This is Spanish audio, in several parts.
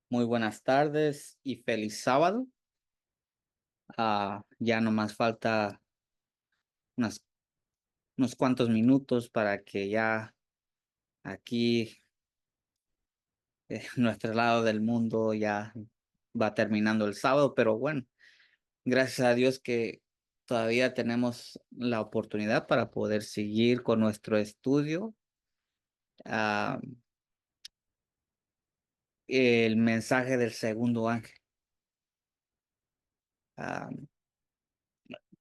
Muy buenas tardes y feliz sábado. Ya no más falta unas- unos cuantos minutos para que ya aquí, nuestro lado del mundo ya va terminando el sábado, pero bueno, gracias a Dios que todavía tenemos la oportunidad para poder seguir con nuestro estudio. ah, el mensaje del segundo ángel. Ah,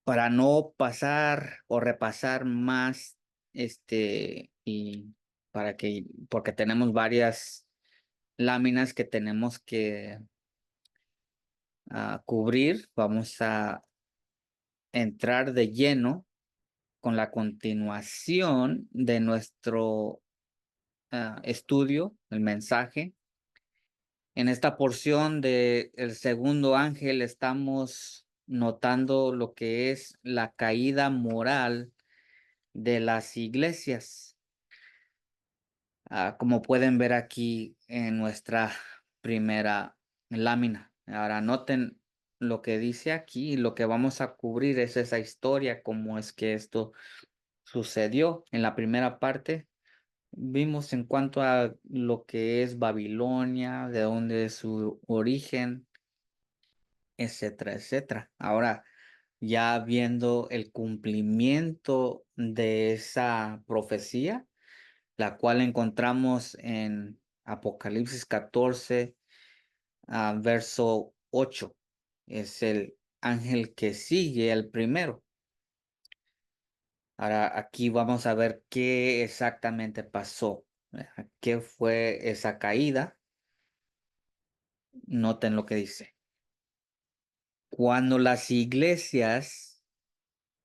para no pasar o repasar más, y porque tenemos varias láminas que tenemos que cubrir, vamos a entrar de lleno con la continuación de nuestro estudio, el mensaje. En esta porción de el segundo ángel estamos notando lo que es la caída moral de las iglesias. Como pueden ver aquí en nuestra primera lámina. Ahora noten lo que dice aquí y lo que vamos a cubrir es esa historia, cómo es que esto sucedió. En la primera parte vimos en cuanto a lo que es Babilonia, de dónde es su origen, etcétera, etcétera. Ahora, ya viendo el cumplimiento de esa profecía, la cual encontramos en Apocalipsis 14, verso 8. Es el ángel que sigue el primero. Ahora aquí vamos a ver qué exactamente pasó. ¿Qué fue esa caída? Noten lo que dice. Cuando las iglesias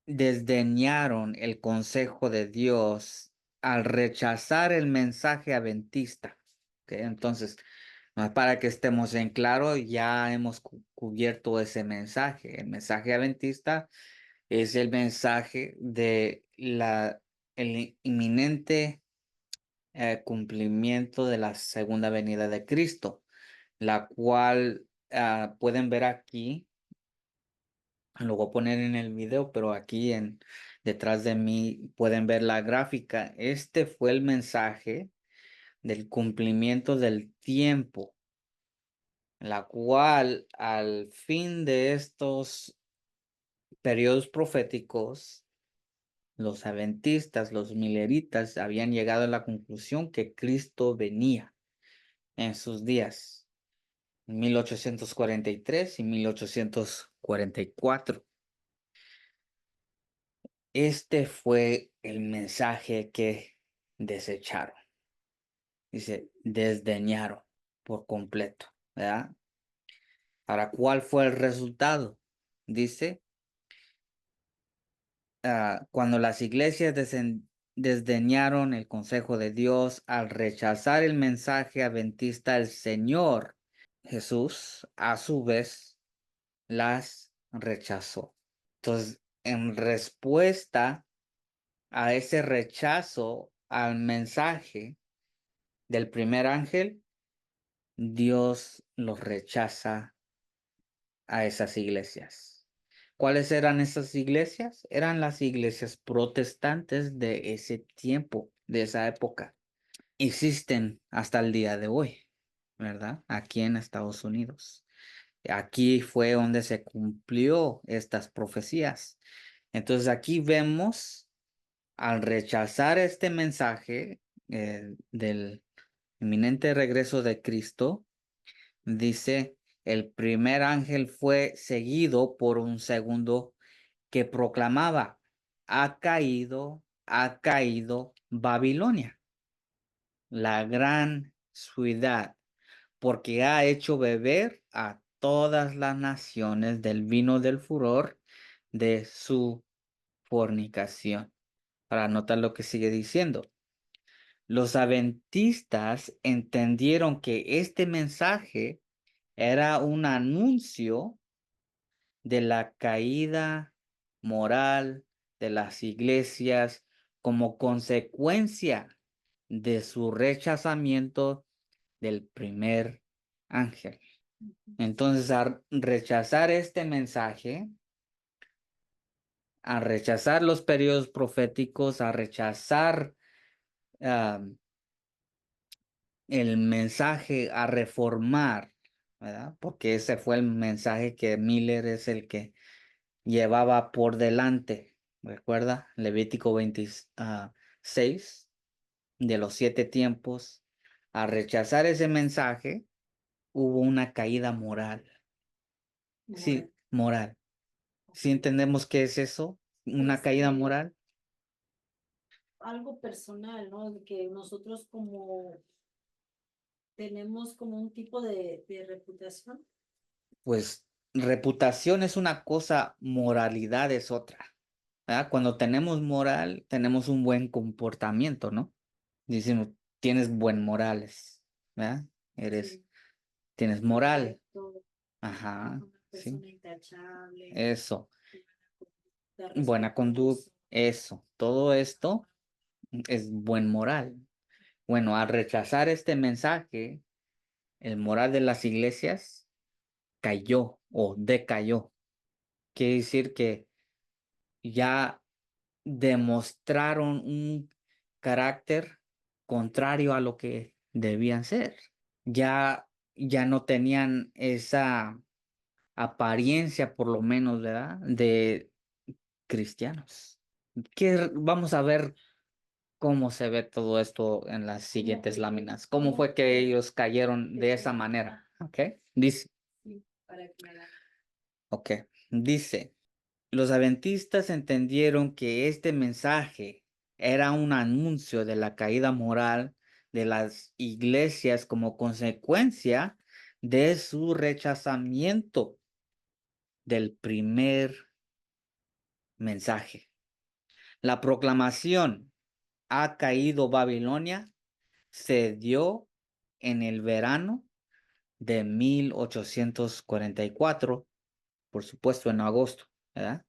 desdeñaron el consejo de Dios al rechazar el mensaje adventista. ¿Ok? Entonces, para que estemos en claro, ya hemos cubierto ese mensaje. El mensaje adventista es el mensaje de el inminente cumplimiento de la segunda venida de Cristo, la cual pueden ver aquí. Lo voy a poner en el video, pero aquí detrás de mí pueden ver la gráfica. Este fue el mensaje del cumplimiento del tiempo, la cual al fin de estos periodos proféticos, los adventistas, los mileritas habían llegado a la conclusión que Cristo venía en sus días, 1843 y 1844. Este fue el mensaje que desecharon. Dice, desdeñaron por completo, ¿verdad? Ahora, ¿cuál fue el resultado? Dice, cuando las iglesias desdeñaron el consejo de Dios al rechazar el mensaje adventista del Señor, Jesús, a su vez, las rechazó. Entonces, en respuesta a ese rechazo al mensaje del primer ángel, Dios los rechaza a esas iglesias. ¿Cuáles eran esas iglesias? Eran las iglesias protestantes de ese tiempo, de esa época. Existen hasta el día de hoy, ¿verdad? Aquí en Estados Unidos. Aquí fue donde se cumplió estas profecías. Entonces aquí vemos, al rechazar este mensaje del inminente regreso de Cristo, dice, el primer ángel fue seguido por un segundo que proclamaba, ha caído Babilonia, la gran ciudad, porque ha hecho beber a todas las naciones del vino del furor de su fornicación. Para notar lo que sigue diciendo. Los adventistas entendieron que este mensaje era un anuncio de la caída moral de las iglesias como consecuencia de su rechazamiento del primer ángel. Entonces, al rechazar este mensaje, a rechazar los periodos proféticos, a rechazar ah, el mensaje, a reformar, ¿verdad? Porque ese fue el mensaje que Miller es el que llevaba por delante. ¿Recuerda? Levítico 26 de los 7 tiempos. A rechazar ese mensaje, hubo una caída moral. Sí, moral. ¿Sí entendemos qué es eso? Una caída moral. Algo personal, ¿no? De que nosotros como tenemos como un tipo de reputación. Pues reputación es una cosa, moralidad es otra. ¿Verdad? Cuando tenemos moral, tenemos un buen comportamiento, ¿no? Decimos, tienes buen morales, ¿verdad? Eres, Sí, tienes moral. correcto, Ajá, una sí. persona intachable, Eso, buena conducta, respetuoso. eso. Todo esto es buen moral. Bueno, al rechazar este mensaje, el moral de las iglesias cayó o decayó. Quiere decir que ya demostraron un carácter contrario a lo que debían ser. Ya no tenían esa apariencia, por lo menos, ¿verdad? De cristianos. Vamos a ver cómo se ve todo esto en las siguientes láminas. ¿Cómo fue que ellos cayeron de esa manera? ¿Ok? Dice, Sí, para aclarar. ok, dice. Los adventistas entendieron que este mensaje era un anuncio de la caída moral de las iglesias como consecuencia de su rechazamiento del primer mensaje. La proclamación "ha caído Babilonia" se dio en el verano de 1844, por supuesto en agosto, ¿verdad?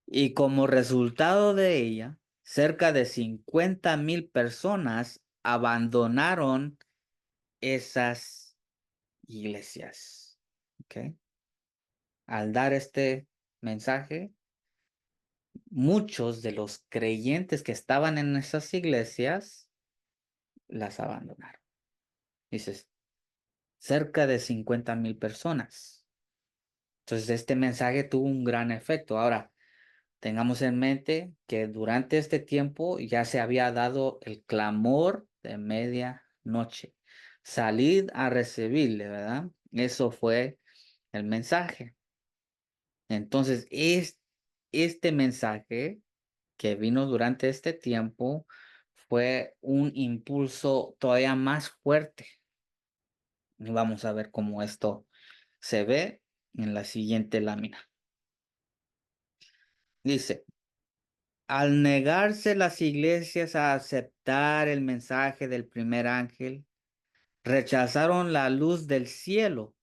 Y como resultado de ella, cerca de 50,000 personas abandonaron esas iglesias. ¿Ok? Al dar este mensaje, muchos de los creyentes que estaban en esas iglesias las abandonaron. Dices, cerca de 50,000 personas. Entonces, este mensaje tuvo un gran efecto. Ahora, tengamos en mente que durante este tiempo ya se había dado el clamor de medianoche. Salid a recibirle, ¿verdad? Eso fue el mensaje. Entonces, este mensaje que vino durante este tiempo fue un impulso todavía más fuerte. Y vamos a ver cómo esto se ve en la siguiente lámina. Dice, al negarse las iglesias a aceptar el mensaje del primer ángel, rechazaron la luz del cielo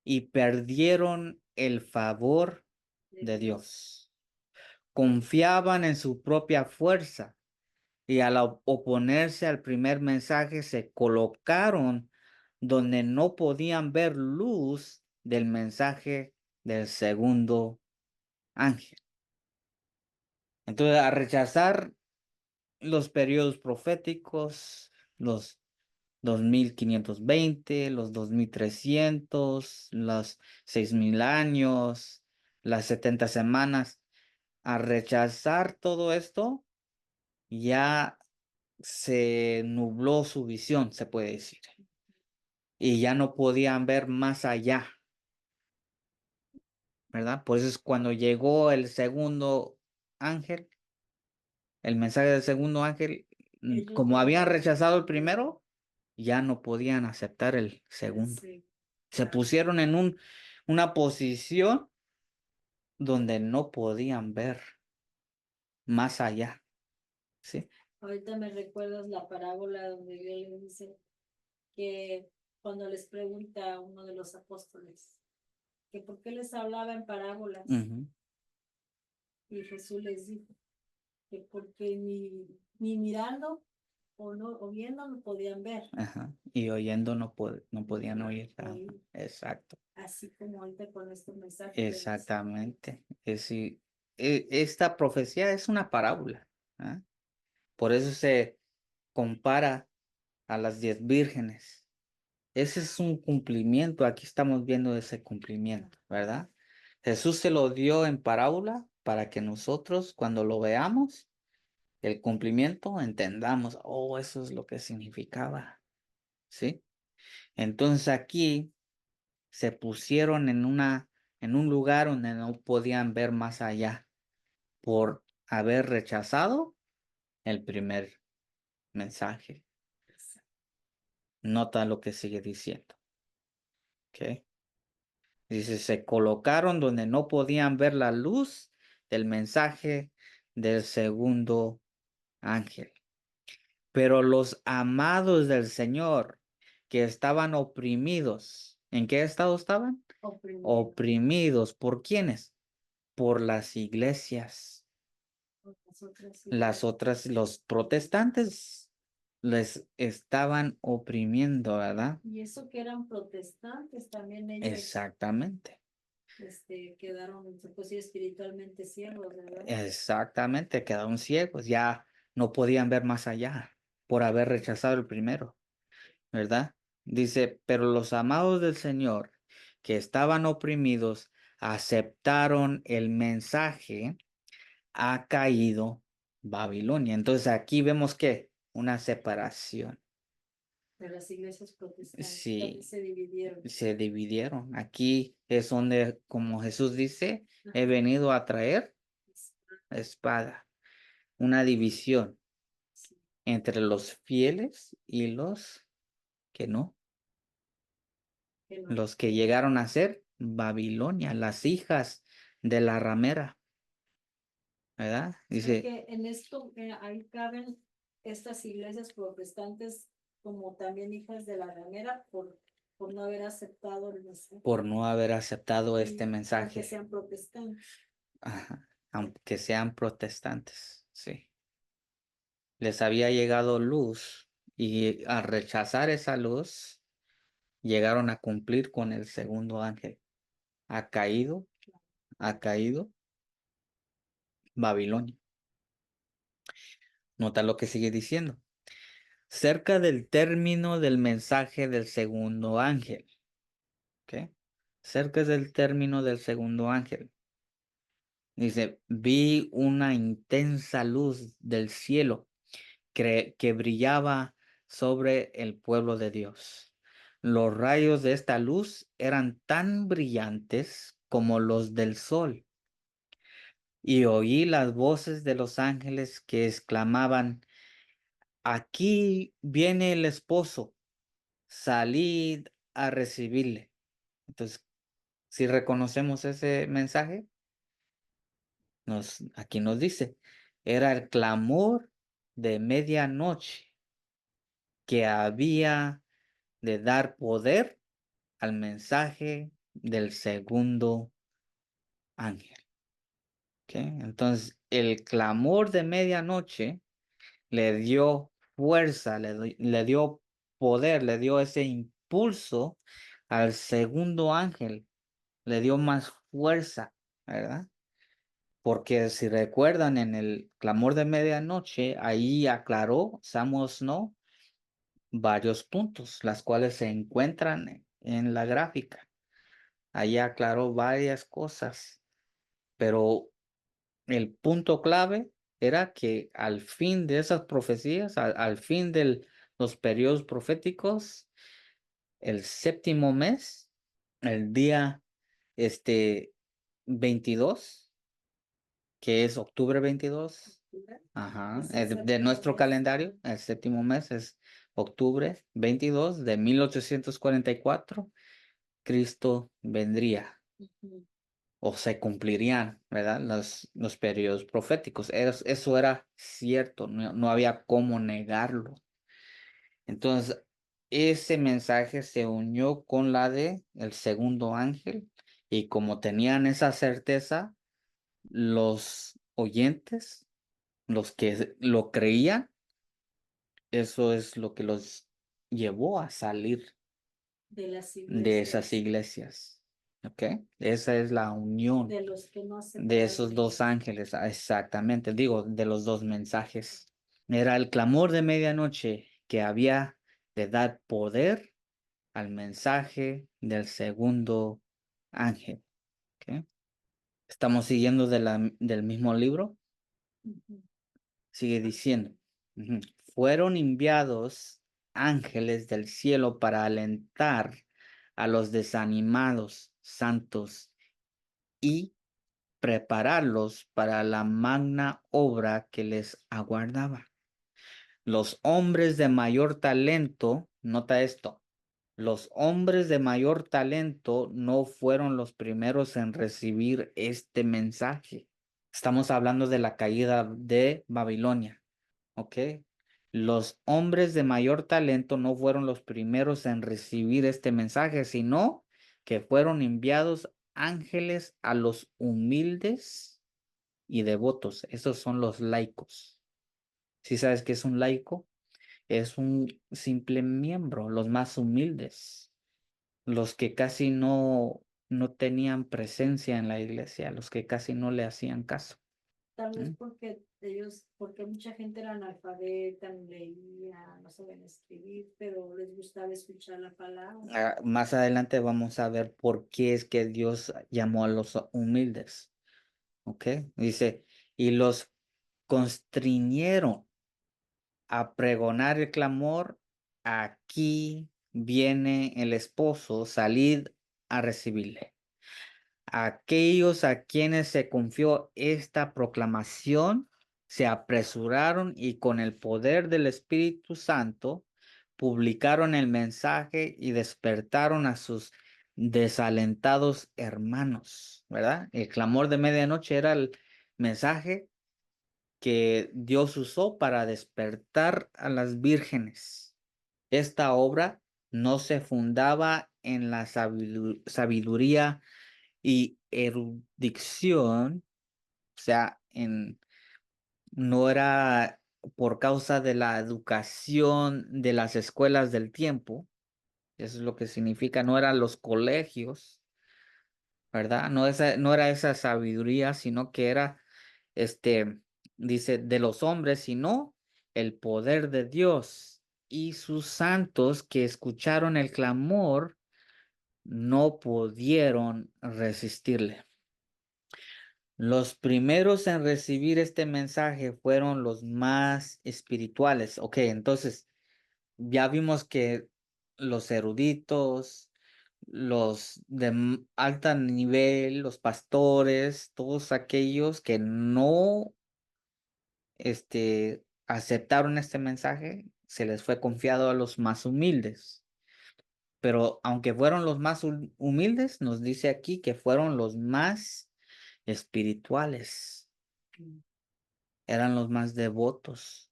y perdieron el favor de Dios. Confiaban en su propia fuerza y al oponerse al primer mensaje se colocaron donde no podían ver luz del mensaje del segundo ángel. Entonces, al rechazar los periodos proféticos, los 2520, los 2300, los 6000 años, las 70 semanas. A rechazar todo esto, ya se nubló su visión, se puede decir, y ya no podían ver más allá, ¿verdad? Pues es cuando llegó el segundo ángel, el mensaje del segundo ángel, Ellos como ya habían no rechazado el podían. primero, ya no podían aceptar el segundo. Sí, Se pusieron en una posición donde no podían ver más allá, ¿sí? ahorita me recuerdas la parábola donde Dios les dice que cuando les pregunta a uno de los apóstoles que por qué les hablaba en parábolas, Ujú. y Jesús les dijo que porque ni mirando o no, o viendo no podían ver, Ajá. Y oyendo no podían oír. oír, Exacto. así como ahorita con este mensaje que dice. Exactamente. Esta profecía es una parábola. ¿Ah? Por eso se compara a las 10 vírgenes. Ese es un cumplimiento. Aquí estamos viendo ese cumplimiento, ¿verdad? Jesús se lo dio en parábola para que nosotros, cuando lo veamos, el cumplimiento, entendamos, oh, eso es lo que significaba, ¿sí? Entonces aquí se pusieron en un lugar donde no podían ver más allá por haber rechazado el primer mensaje. Nota lo que sigue diciendo, ¿ok? Dice, se colocaron donde no podían ver la luz del mensaje del segundo ángel. Pero los amados del Señor que estaban oprimidos, ¿en qué estado estaban? Oprimido Oprimidos. ¿Por quiénes? Por las iglesias. por las otras Las iglesias. otras, los protestantes les estaban oprimiendo, ¿verdad? Y eso que eran protestantes, también ellos Exactamente. quedaron, pues sí, espiritualmente ciegos, ¿verdad? Exactamente, quedaron ciegos, ya no podían ver más allá por haber rechazado el primero, ¿verdad? Dice, pero los amados del Señor que estaban oprimidos aceptaron el mensaje, ha caído Babilonia. Entonces aquí vemos que una separación. De las iglesias protestantes también Sí, se dividieron. se dividieron. Aquí es donde, como Jesús dice, he Ajá. venido a traer espada, una división Sí, entre los fieles y los que no, que no. los que llegaron a ser Babilonia, las hijas de la ramera, ¿verdad? O sea Dice, que en esto ahí caben estas iglesias protestantes como también hijas de la ramera por no haber aceptado el mensaje. por no haber aceptado este Y aunque mensaje, sean protestantes. ajá, aunque sean protestantes, sí. Les había llegado luz y al rechazar esa luz, llegaron a cumplir con el segundo ángel. Ha caído, ha caído Babilonia. Nota lo que sigue diciendo. Cerca del término del mensaje del segundo ángel. ¿Ok? Cerca del término del segundo ángel. Dice, vi una intensa luz del cielo que brillaba sobre el pueblo de Dios. Los rayos de esta luz eran tan brillantes como los del sol. Y oí las voces de los ángeles que exclamaban, aquí viene el esposo, salid a recibirle. Entonces, si reconocemos ese mensaje, aquí nos dice, era el clamor de medianoche que había de dar poder al mensaje del segundo ángel. ¿Ok? Entonces, el clamor de medianoche le dio fuerza, le dio poder, le dio ese impulso al segundo ángel, le dio más fuerza, ¿verdad? Porque si recuerdan en el clamor de medianoche, ahí aclaró Samos no varios puntos, las cuales se encuentran en la gráfica. Ahí aclaró varias cosas, pero el punto clave era que al fin de esas profecías, al fin de los periodos proféticos, el séptimo mes, el día este 22, que es octubre 22, ajá, Es el de séptimo nuestro mes. calendario, el séptimo mes es octubre 22 de 1844, Cristo vendría Ujú. o se cumplirían, ¿verdad? Los periodos proféticos. Eso era cierto, no había cómo negarlo. Entonces, ese mensaje se unió con la de el segundo ángel y como tenían esa certeza, los oyentes, los que lo creían, eso es lo que los llevó a salir de las de esas iglesias, iglesias. ¿Ok? Esa es la unión de los que no de aceptaron esos a dos Jesús. ángeles. Exactamente, digo, de los dos mensajes. Era el clamor de medianoche que había de dar poder al mensaje del segundo ángel. ¿Ok? Estamos siguiendo del mismo libro. Ujú. Sigue diciendo, ujú, fueron enviados ángeles del cielo para alentar a los desanimados santos y prepararlos para la magna obra que les aguardaba. Los hombres de mayor talento, nota esto, los hombres de mayor talento no fueron los primeros en recibir este mensaje. Estamos hablando de la caída de Babilonia, ¿ok? Los hombres de mayor talento no fueron los primeros en recibir este mensaje, sino que fueron enviados ángeles a los humildes y devotos. Esos son los laicos. ¿Sí sabes qué es un laico? Es un simple miembro, los más humildes, los que casi no tenían presencia en la iglesia, los que casi no le hacían caso. Tal vez ¿Mm? porque mucha gente era analfabeta, no leía, no sabían escribir, pero les gustaba escuchar la palabra. Más adelante vamos a ver por qué es que Dios llamó a los humildes. ¿Ok? Dice, y los constriñeron a pregonar el clamor, aquí viene el esposo, salid a recibirle. Aquellos a quienes se confió esta proclamación se apresuraron y con el poder del Espíritu Santo publicaron el mensaje y despertaron a sus desalentados hermanos, ¿verdad? El clamor de medianoche era el mensaje que Dios usó para despertar a las vírgenes. Esta obra no se fundaba en la sabiduría y erudición, o sea, no era por causa de la educación de las escuelas del tiempo, eso es lo que significa, no eran los colegios, ¿verdad? No era esa sabiduría, sino que era, este, dice, de los hombres, sino el poder de Dios y sus santos que escucharon el clamor no pudieron resistirle. Los primeros en recibir este mensaje fueron los más espirituales. Ok, entonces ya vimos que los eruditos, los de alto nivel, los pastores, todos aquellos que no aceptaron este mensaje, se les fue confiado a los más humildes. Pero aunque fueron los más humildes, nos dice aquí que fueron los más espirituales. Eran los más devotos,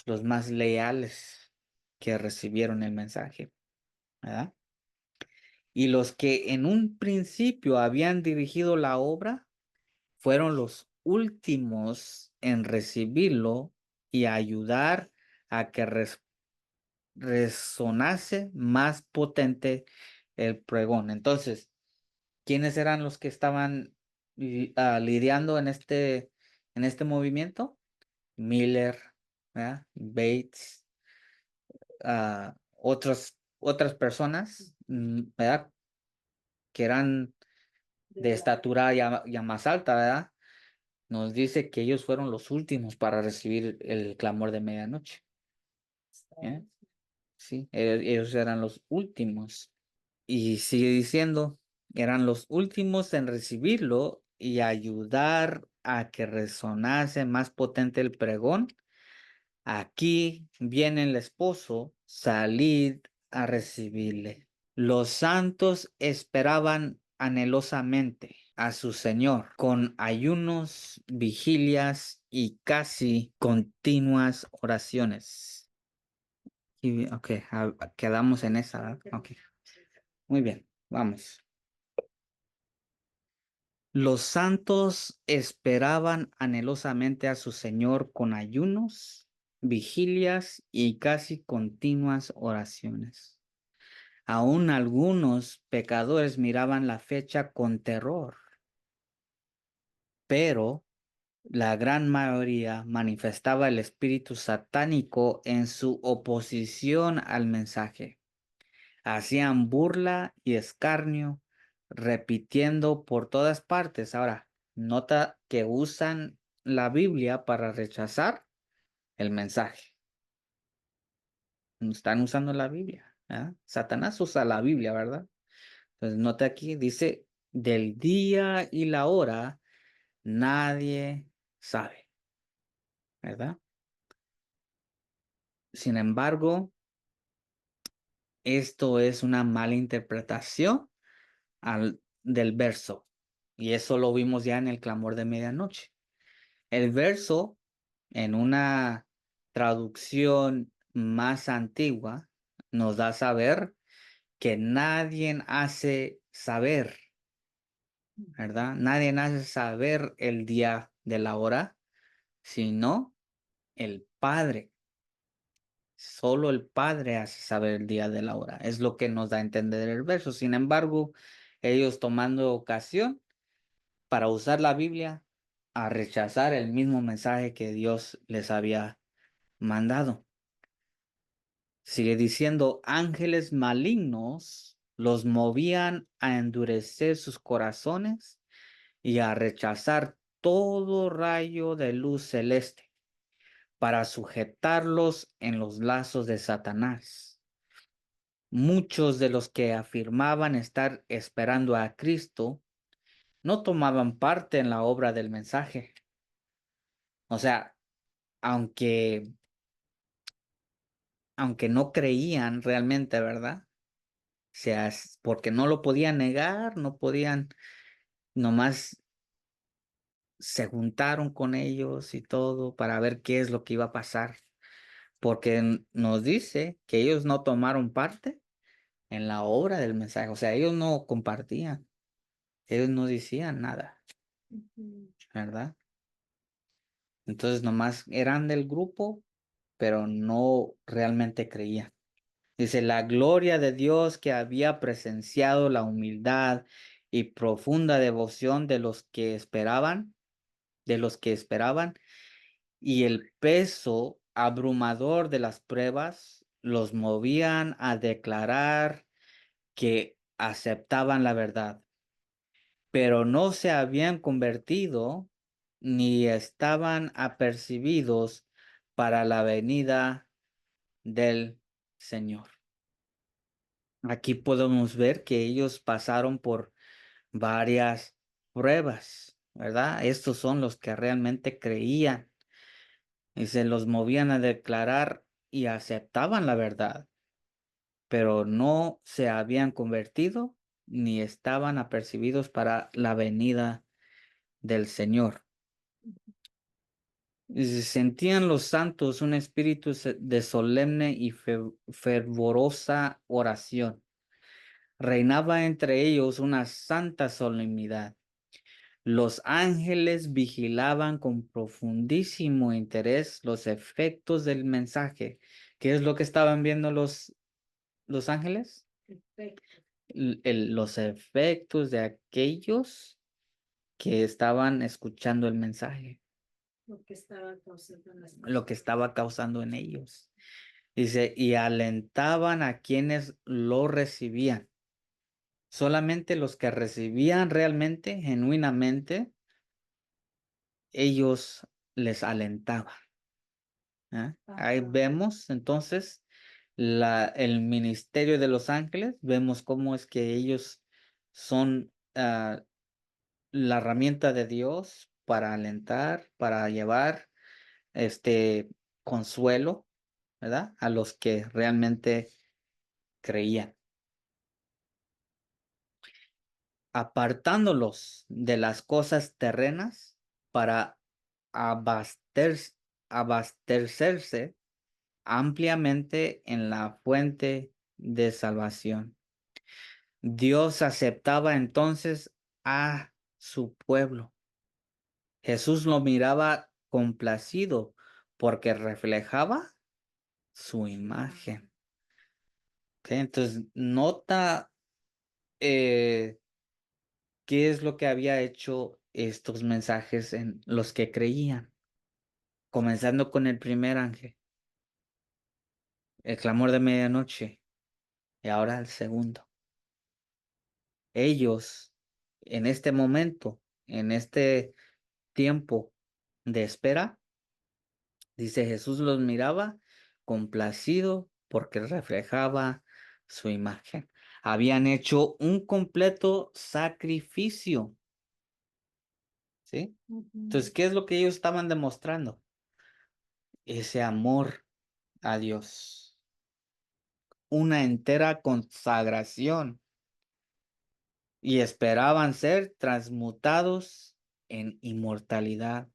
los más leales que recibieron el mensaje, ¿verdad? Y los que en un principio habían dirigido la obra fueron los últimos en recibirlo y ayudar a que resonase más potente el pregón. Entonces, ¿quiénes eran los que estaban lidiando en este movimiento? Miller, ¿verdad? Bates, otras personas, ¿verdad? Que eran De de la, estatura ya más alta, ¿verdad? Nos dice que ellos fueron los últimos para recibir el clamor de medianoche. ¿Eh? Sí, ellos eran los últimos. Y sigue diciendo, eran los últimos en recibirlo y ayudar a que resonase más potente el pregón. Aquí viene el esposo, salid a recibirle. Los santos esperaban anhelosamente a su Señor con ayunos, vigilias y casi continuas oraciones. Ok, quedamos en esa, ¿verdad? Ok, muy bien, vamos. Los santos esperaban anhelosamente a su Señor con ayunos vigilias y casi continuas oraciones. Aún algunos pecadores miraban la fecha con terror, pero la gran mayoría manifestaba el espíritu satánico en su oposición al mensaje. Hacían burla y escarnio, repitiendo por todas partes. Ahora, nota que usan la Biblia para rechazar el mensaje. Están usando la Biblia, ¿verdad? Satanás usa la Biblia, ¿verdad? Entonces, nota aquí, dice, del día y la hora nadie sabe, ¿verdad? Sin embargo, esto es una mala interpretación del verso. Y eso lo vimos ya en el clamor de medianoche. El verso, en una traducción más antigua, nos da a saber que nadie hace saber, ¿verdad? Nadie hace saber el día de la hora, sino el Padre. Solo el Padre hace saber el día de la hora. Es lo que nos da a entender el verso. Sin embargo, ellos tomando ocasión para usar la Biblia a rechazar el mismo mensaje que Dios les había mandado. Sigue diciendo, ángeles malignos los movían a endurecer sus corazones y a rechazar todo rayo de luz celeste para sujetarlos en los lazos de Satanás. Muchos de los que afirmaban estar esperando a Cristo no tomaban parte en la obra del mensaje. O sea, aunque, aunque no creían realmente, ¿verdad? O sea, porque no lo podían negar, no podían, nomás se juntaron con ellos y todo para ver qué es lo que iba a pasar. Porque nos dice que ellos no tomaron parte en la obra del mensaje. O sea, ellos no compartían, ellos no decían nada, Ujú. ¿verdad? Entonces nomás eran del grupo, pero no realmente creían. Dice, la gloria de Dios que había presenciado la humildad y profunda devoción de los que esperaban, y el peso abrumador de las pruebas los movían a declarar que aceptaban la verdad, pero no se habían convertido ni estaban apercibidos para la venida del Señor. Aquí podemos ver que ellos pasaron por varias pruebas, ¿verdad? Estos son los que realmente creían y se los movían a declarar y aceptaban la verdad, pero no se habían convertido ni estaban apercibidos para la venida del Señor. Y se sentían los santos un espíritu de solemne y fervorosa oración. Reinaba entre ellos una santa solemnidad. Los ángeles vigilaban con profundísimo interés los efectos del mensaje. ¿Qué es lo que estaban viendo los ángeles? Perfecto. Los efectos de aquellos que estaban escuchando el mensaje, Lo que estaba causando en las lo que personas. estaba causando en ellos. Dice, y alentaban a quienes lo recibían. Solamente los que recibían realmente, genuinamente, ellos les alentaban. ¿Ah? Ahí Ajá. vemos entonces el ministerio de los ángeles, vemos cómo es que ellos son la herramienta de Dios para alentar, para llevar este consuelo, ¿verdad? A los que realmente creían, apartándolos de las cosas terrenas para abastecer- abastecerse ampliamente en la fuente de salvación. Dios aceptaba entonces a su pueblo. Jesús lo miraba complacido porque reflejaba su imagen. ¿Ok? Entonces, nota qué es lo que había hecho estos mensajes en los que creían. Comenzando con el primer ángel, el clamor de medianoche, y ahora el segundo. Ellos, en este momento, en este tiempo de espera, dice Jesús los miraba complacido porque reflejaba su imagen. Habían hecho un completo sacrificio, ¿sí? Entonces, ¿qué es lo que ellos estaban demostrando? Ese amor a Dios, una entera consagración, y esperaban ser transmutados en inmortalidad,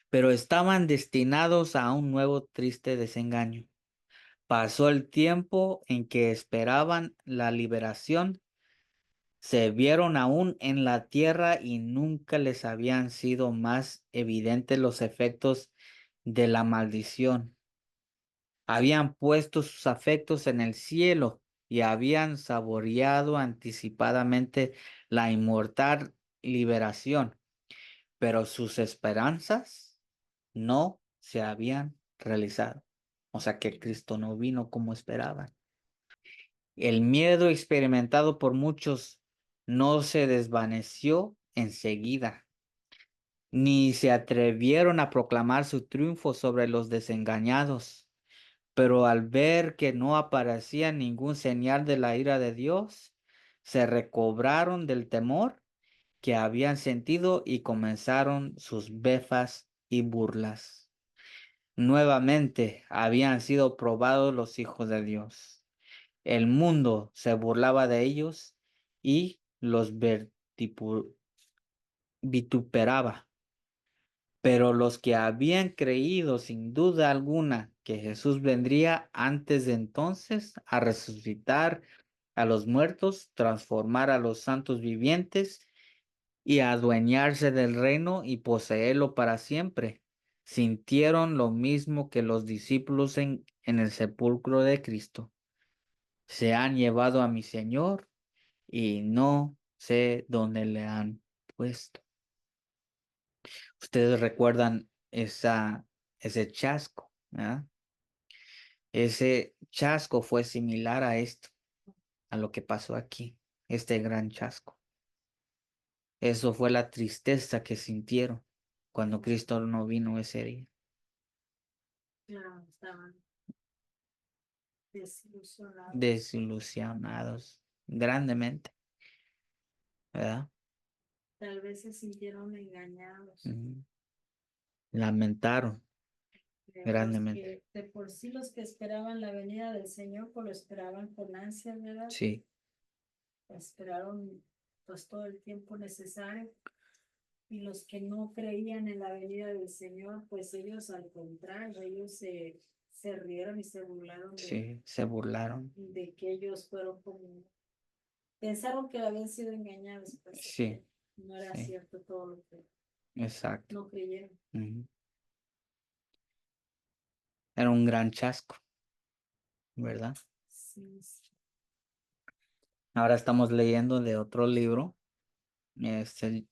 pero estaban destinados a un nuevo triste desengaño. Pasó el tiempo en que esperaban la liberación, se vieron aún en la tierra y nunca les habían sido más evidentes los efectos de la maldición. Habían puesto sus afectos en el cielo y habían saboreado anticipadamente la inmortal liberación, pero sus esperanzas no se habían realizado. O sea que Cristo no vino como esperaban. El miedo experimentado por muchos no se desvaneció enseguida, ni se atrevieron a proclamar su triunfo sobre los desengañados. Pero al ver que no aparecía ningún señal de la ira de Dios, se recobraron del temor que habían sentido y comenzaron sus befas y burlas. Nuevamente habían sido probados los hijos de Dios. El mundo se burlaba de ellos y los vituperaba. Pero los que habían creído sin duda alguna que Jesús vendría antes de entonces a resucitar a los muertos, transformar a los santos vivientes y adueñarse del reino y poseerlo para siempre, sintieron lo mismo que los discípulos en el sepulcro de Cristo. Se han llevado a mi Señor y no sé dónde le han puesto. Ustedes recuerdan ese chasco, ¿verdad? Ese chasco fue similar a esto, a lo que pasó aquí, este gran chasco. Eso fue la tristeza que sintieron cuando Cristo no vino ese día. Claro, estaban desilusionados. Desilusionados grandemente, ¿verdad? Tal vez se sintieron engañados. Ujú. Lamentaron grandemente. De por sí los que esperaban la venida del Señor, pues lo esperaban con ansias, ¿verdad? Sí, Esperaron pues todo el tiempo necesario. Y los que no creían en la venida del Señor, pues ellos al contrario, ellos se rieron y se burlaron sí, se burlaron. de que ellos fueron como, pensaron que habían sido engañados, pues Sí, que no era sí, cierto todo lo que exacto. no creyeron. Ujú. Era un gran chasco, ¿verdad? Sí, sí. Ahora estamos leyendo de otro libro, este,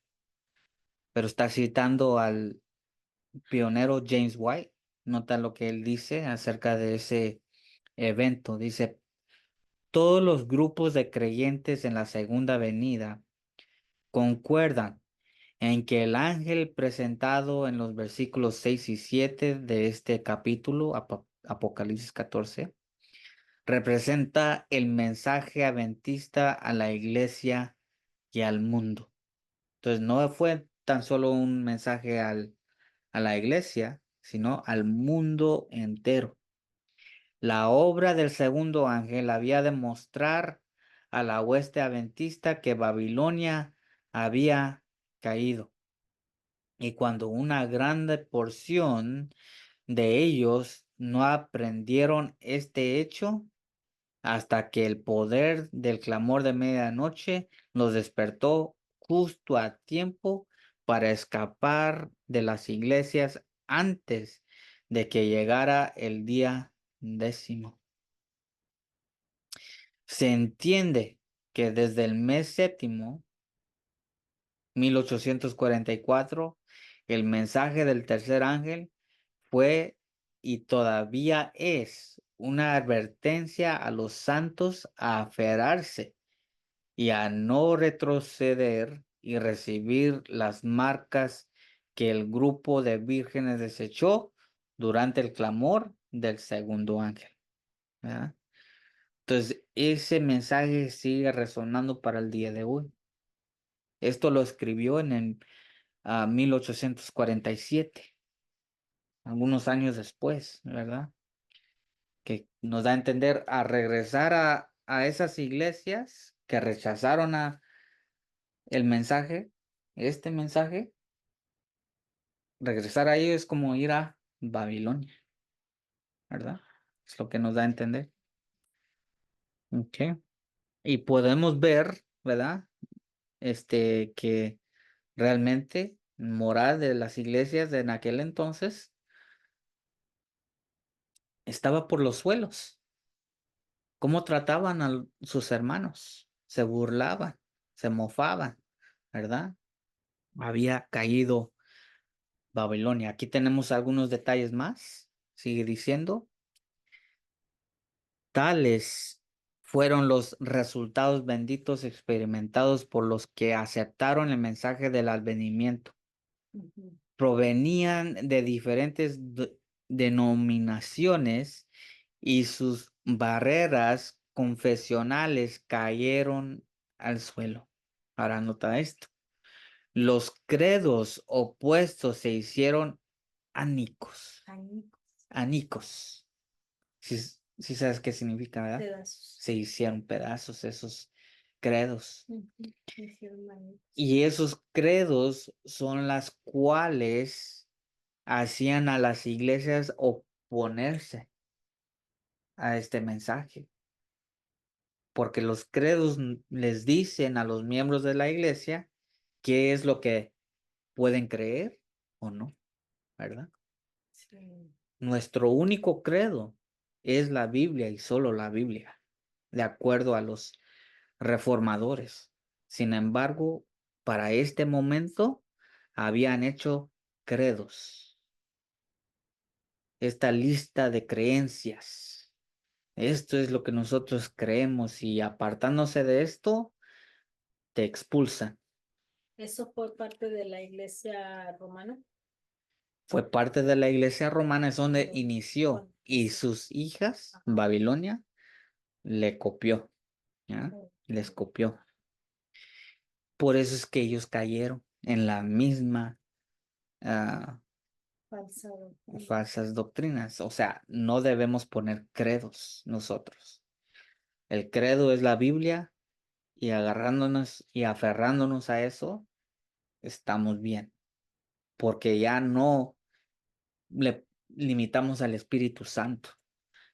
pero está citando al pionero James White. Nota lo que él dice acerca de ese evento. Dice, todos los grupos de creyentes en la segunda venida concuerdan en que el ángel presentado en los versículos 6 y 7 de este capítulo, Apocalipsis 14, representa el mensaje adventista a la iglesia y al mundo. Entonces no fue tan solo un mensaje a la iglesia, sino al mundo entero. La obra del segundo ángel había de mostrar a la hueste adventista que Babilonia había caído. Y cuando una grande porción de ellos no aprendieron este hecho, hasta que el poder del clamor de medianoche los despertó justo a tiempo para escapar de las iglesias antes de que llegara el día 10. Se entiende que desde el mes séptimo, 1844, el mensaje del tercer ángel fue y todavía es una advertencia a los santos a aferrarse y a no retroceder y recibir las marcas que el grupo de vírgenes desechó durante el clamor del segundo ángel. ¿Verdad? Entonces, ese mensaje sigue resonando para el día de hoy. Esto lo escribió en el 1847, algunos años después, ¿verdad? Que nos da a entender a regresar a esas iglesias que rechazaron el mensaje, este mensaje, regresar a ello es como ir a Babilonia, ¿verdad? Es lo que nos da a entender. Ok. Y podemos ver, ¿verdad? Que realmente moral de las iglesias de en aquel entonces estaba por los suelos. ¿Cómo trataban a sus hermanos? Se burlaban, se mofaban, ¿verdad? Había caído Babilonia. Aquí tenemos algunos detalles más. Sigue diciendo, tales fueron los resultados benditos experimentados por los que aceptaron el mensaje del advenimiento. Ujú. Provenían de diferentes denominaciones y sus barreras confesionales cayeron al suelo. Ahora nota esto. Los credos opuestos se hicieron anicos. Añicos, Anicos. Si sabes qué significa, ¿verdad? pedazos. Se hicieron pedazos esos credos. Ujú. Hicieron añicos. Y esos credos son las cuales hacían a las iglesias oponerse a este mensaje. Porque los credos les dicen a los miembros de la iglesia qué es lo que pueden creer o no, ¿verdad? Sí. Nuestro único credo es la Biblia y solo la Biblia, de acuerdo a los reformadores. Sin embargo, para este momento habían hecho credos, esta lista de creencias. Esto es lo que nosotros creemos y apartándose de esto, te expulsan. Eso fue parte de la iglesia romana. Fue parte de la iglesia romana, es donde Pero, inició bueno, y sí. sus hijas, Ajá. Babilonia, le copió, ¿ya? Ok. Les copió. Por eso es que ellos cayeron en la misma ah, Falsa doctrina. falsas doctrinas. O sea, no debemos poner credos nosotros. El credo es la Biblia y agarrándonos y aferrándonos a eso, estamos bien, porque ya no le limitamos al Espíritu Santo,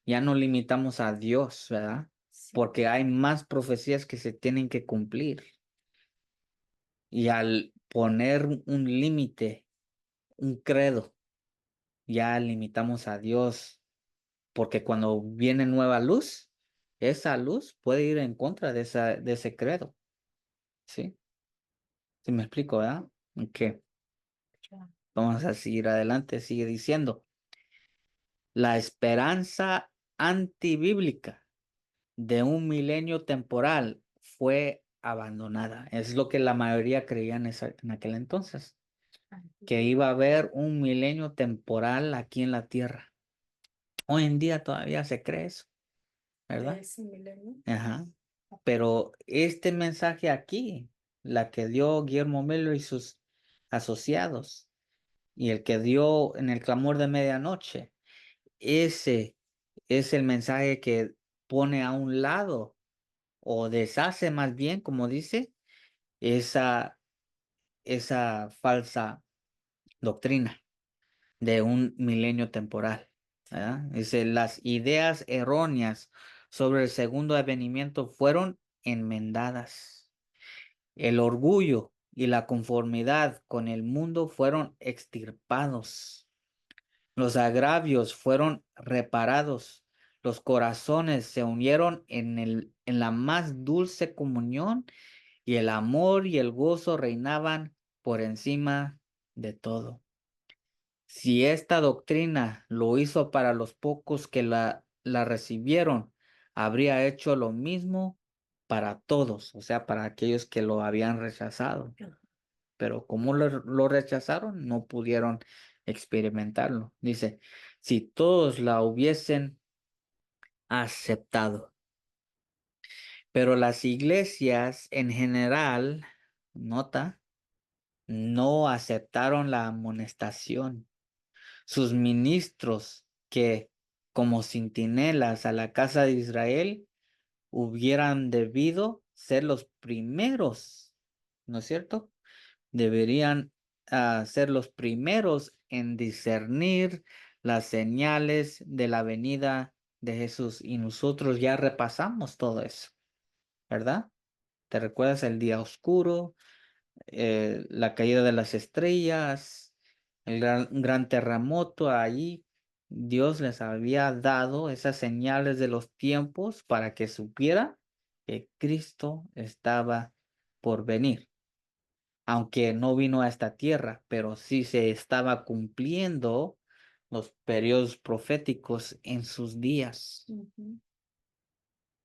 ya no limitamos a Dios, ¿verdad? Sí. Porque hay más profecías que se tienen que cumplir. Y al poner un límite, un credo, ya limitamos a Dios, porque cuando viene nueva luz, esa luz puede ir en contra de ese credo, ¿sí? ¿Sí me explico, verdad? Ok, Ya. vamos a seguir adelante, sigue diciendo, la esperanza antibíblica de un milenio temporal fue abandonada. Es lo que la mayoría creía en aquel entonces, que iba a haber un milenio temporal aquí en la tierra. Hoy en día todavía se cree eso, De ¿verdad? ese milenio. Ajá. Pero este mensaje aquí, la que dio Guillermo Melo y sus asociados, y el que dio en el clamor de medianoche, ese es el mensaje que pone a un lado o deshace más bien, como dice, esa, esa falsa doctrina de un milenio temporal, ¿verdad? Dice, las ideas erróneas sobre el segundo advenimiento fueron enmendadas. El orgullo y la conformidad con el mundo fueron extirpados. Los agravios fueron reparados. Los corazones se unieron en la más dulce comunión y el amor y el gozo reinaban por encima de todo. Si esta doctrina lo hizo para los pocos que la recibieron, habría hecho lo mismo para todos, o sea, para aquellos que lo habían rechazado. Pero como lo rechazaron, no pudieron experimentarlo. Dice, si todos la hubiesen aceptado. Pero las iglesias en general, nota, no aceptaron la amonestación. Sus ministros, que como centinelas a la casa de Israel, hubieran debido ser los primeros, ¿no es cierto? Deberían ser los primeros en discernir las señales de la venida de Jesús. Y nosotros ya repasamos todo eso, ¿verdad? ¿Te recuerdas el día oscuro, la caída de las estrellas, el gran terremoto allí? Dios les había dado esas señales de los tiempos para que supiera que Cristo estaba por venir, aunque no vino a esta tierra, pero sí se estaba cumpliendo los periodos proféticos en sus días. Ujú.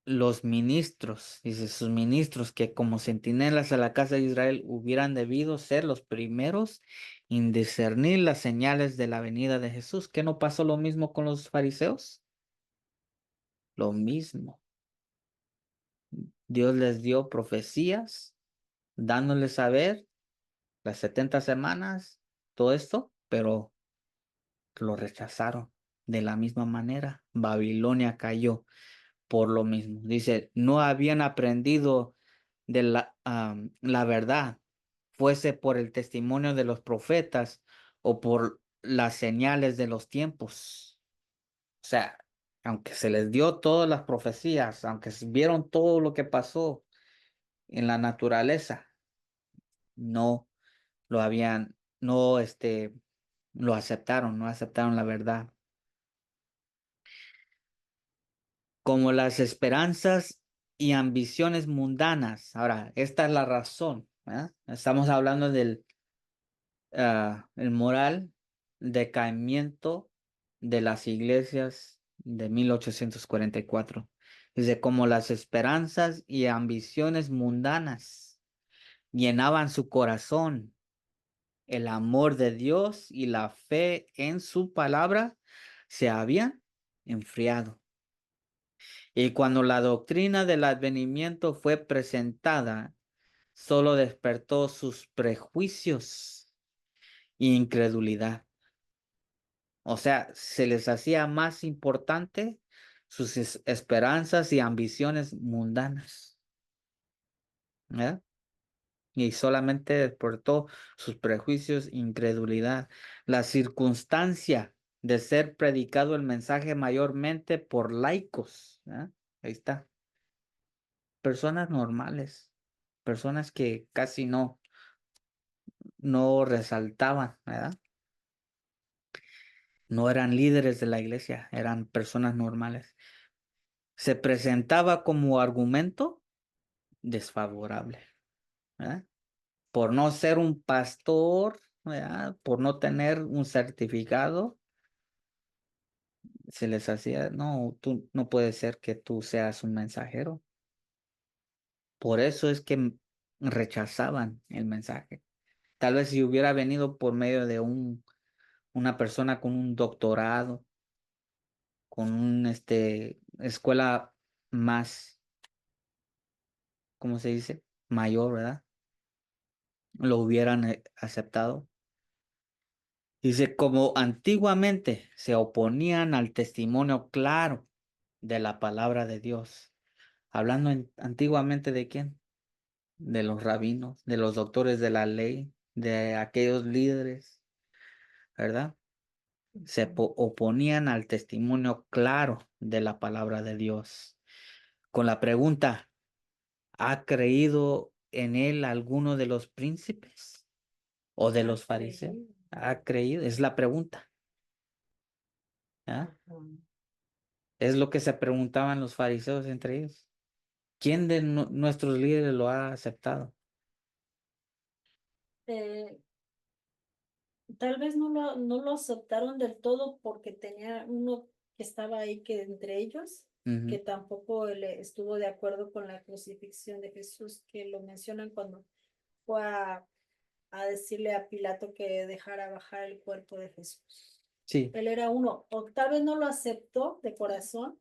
Los ministros, dice, sus ministros que como centinelas a la casa de Israel hubieran debido ser los primeros en discernir las señales de la venida de Jesús. ¿Qué no pasó lo mismo con los fariseos? Lo mismo. Dios les dio profecías, dándoles a ver las 70 semanas, todo esto, pero lo rechazaron de la misma manera. Babilonia cayó por lo mismo. Dice, no habían aprendido de la verdad, fuese por el testimonio de los profetas o por las señales de los tiempos. O sea, aunque se les dio todas las profecías, aunque vieron todo lo que pasó en la naturaleza, no lo habían, no, lo aceptaron, no aceptaron la verdad. Como las esperanzas y ambiciones mundanas. Ahora, esta es la razón, ¿verdad? Estamos hablando del el moral decaimiento de las iglesias de 1844. Dice, como las esperanzas y ambiciones mundanas llenaban su corazón, el amor de Dios y la fe en su palabra se habían enfriado. Y cuando la doctrina del advenimiento fue presentada, solo despertó sus prejuicios e incredulidad. O sea, se les hacía más importante sus esperanzas y ambiciones mundanas, ¿verdad? Y solamente despertó sus prejuicios e incredulidad. La circunstancia de ser predicado el mensaje mayormente por laicos, ¿verdad? Ahí está. Personas normales, personas que casi no resaltaban, ¿verdad? No eran líderes de la iglesia, eran personas normales. Se presentaba como argumento desfavorable, ¿verdad? Por no ser un pastor, ¿verdad? Por no tener un certificado, se les hacía, no, tú no puede ser que tú seas un mensajero. Por eso es que rechazaban el mensaje. Tal vez si hubiera venido por medio de una persona con un doctorado, con escuela más, ¿cómo se dice? Mayor, ¿verdad? Lo hubieran aceptado. Dice, como antiguamente se oponían al testimonio claro de la palabra de Dios. Hablando antiguamente de quién? De los rabinos, de los doctores de la ley, de aquellos líderes, ¿verdad? Se oponían al testimonio claro de la palabra de Dios. Con la pregunta, ¿ha creído en él alguno de los príncipes o de Ha los fariseos? creído. ¿Ha creído? Es la pregunta. ¿Ah? Ujú. Es lo que se preguntaban los fariseos entre ellos. ¿Quién de nuestros líderes lo ha aceptado? Eh, Tal vez no lo aceptaron del todo porque tenía uno que estaba ahí que entre ellos, que Ujú. tampoco estuvo de acuerdo con la crucifixión de Jesús, que lo mencionan cuando fue a decirle a Pilato que dejara bajar el cuerpo de Jesús. Sí, Él era uno, o tal vez no lo aceptó de corazón,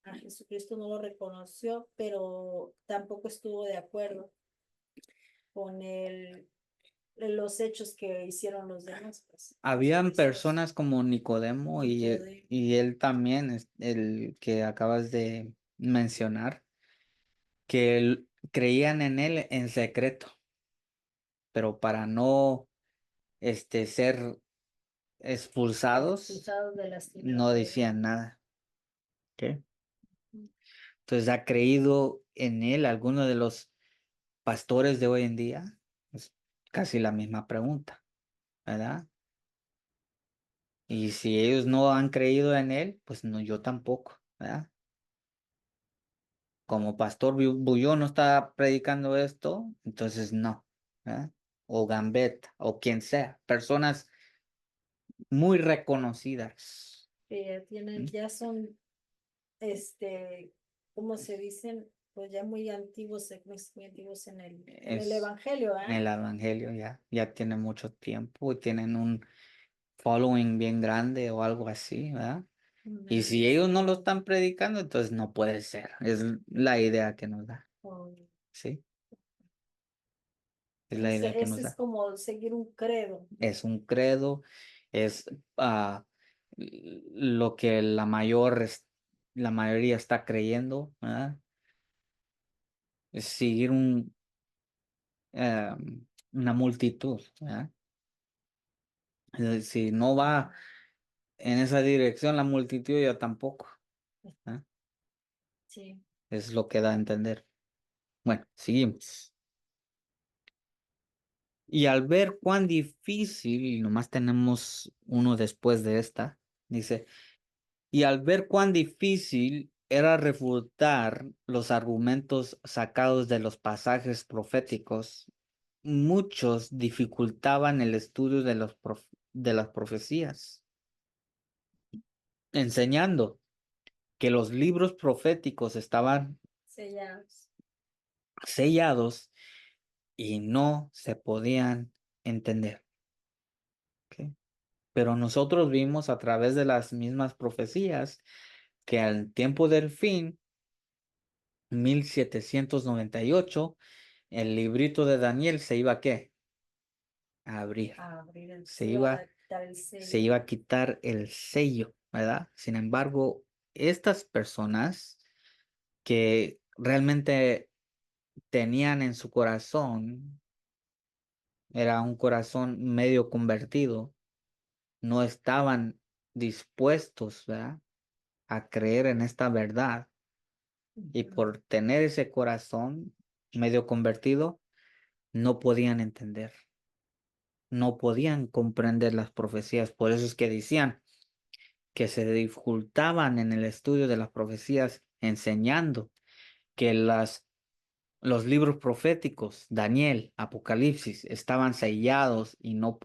a Jesucristo no lo reconoció, pero tampoco estuvo de acuerdo con los hechos que hicieron los demás, pues, los habían fariseos. personas como Nicodemo Nicodemo. y él también, el que acabas de mencionar, que creían en él en secreto, pero para no ser expulsados, Expulsados de las no tinieblas. decían nada. ¿Ok? Entonces ha creído en él alguno de los pastores de hoy en día. Es casi la misma pregunta, ¿verdad? Y si ellos no han creído en él, pues no, yo tampoco, ¿verdad? Como Pastor Bullón no está predicando esto, entonces no, ¿verdad? O Gambetta, o quien sea, personas muy reconocidas. Que ya tienen, ¿Mm? ya son, ¿cómo se dicen? Pues ya muy antiguos, muy antiguos en el Es evangelio, en ¿ah? el Evangelio ya tiene mucho tiempo y tienen un following bien grande o algo así, ¿verdad? Y si ellos no lo están predicando, entonces no puede ser. Es la idea que nos da, ¿sí? Es la idea que nos Ese es da. como seguir un credo. Es un credo, es ah, lo que la mayoría está creyendo, ¿verdad? Es seguir eh, una multitud, ¿verdad? Si no va en esa dirección la multitud, yo tampoco, ¿verdad? Sí, Es lo que da a entender. Bueno, seguimos. Y al ver cuán difícil, y nomás tenemos uno después de esta, dice, y al ver cuán difícil era refutar los argumentos sacados de los pasajes proféticos, muchos dificultaban el estudio de de las profecías, enseñando que los libros proféticos estaban sellados. sellados y no se podían entender. ¿Ok? Pero nosotros vimos a través de las mismas profecías que al tiempo del fin, 1798, el librito de Daniel se iba a ¿qué? A abrir. A abrir Se se iba iba, a quitar el se sello. iba a quitar el sello, ¿verdad? Sin embargo, estas personas que realmente tenían en su corazón, era un corazón medio convertido, no estaban dispuestos, ¿verdad? A creer en esta verdad y Ujú. por tener ese corazón medio convertido, no podían entender, no podían comprender las profecías. Por eso es que decían que se dificultaban en el estudio de las profecías, enseñando que los libros proféticos, Daniel, Apocalipsis, estaban sellados y no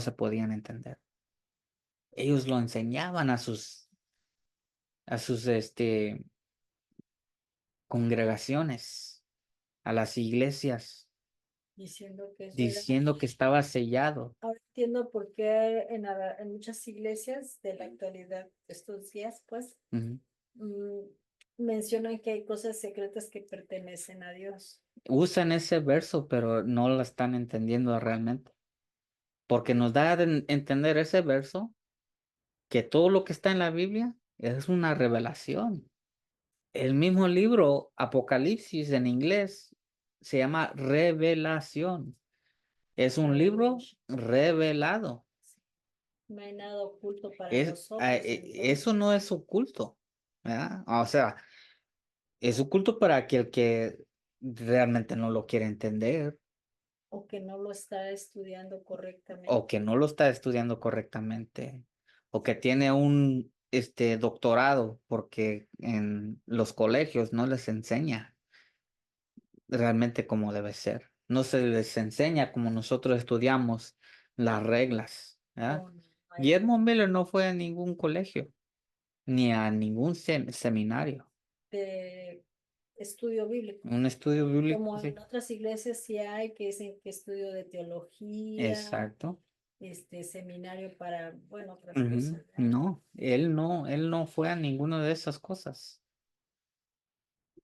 se podían entender. Ellos lo enseñaban a sus congregaciones, a las iglesias, Diciendo que eso era. diciendo que estaba sellado. Ahora entiendo por qué en muchas iglesias de la actualidad, de estos días, pues, Ujú. mm, mencionan que hay cosas secretas que pertenecen a Dios. Usan ese verso, pero no lo están entendiendo realmente. Porque nos da a entender ese verso que todo lo que está en la Biblia es una revelación. El mismo libro, Apocalipsis en inglés, se llama Revelación. Es un libro Revelation. revelado. No hay nada oculto para los ojos, Eso entonces, no es oculto, ¿verdad? O sea, es oculto para aquel que realmente no lo quiere entender o que no lo está estudiando o correctamente. que no lo está estudiando correctamente o que tiene un doctorado porque en los colegios no les enseña realmente cómo debe ser. No se les enseña como nosotros estudiamos las reglas. ¿Ya? Oh, no, Guillermo Miller no fue a ningún colegio ni a ningún seminario. de estudio bíblico. Un estudio bíblico, Como en sí. otras iglesias sí hay que dicen que estudio de teología, Exacto. seminario para, bueno, otras Ujú. cosas, ¿verdad? No fue a ninguna de esas cosas.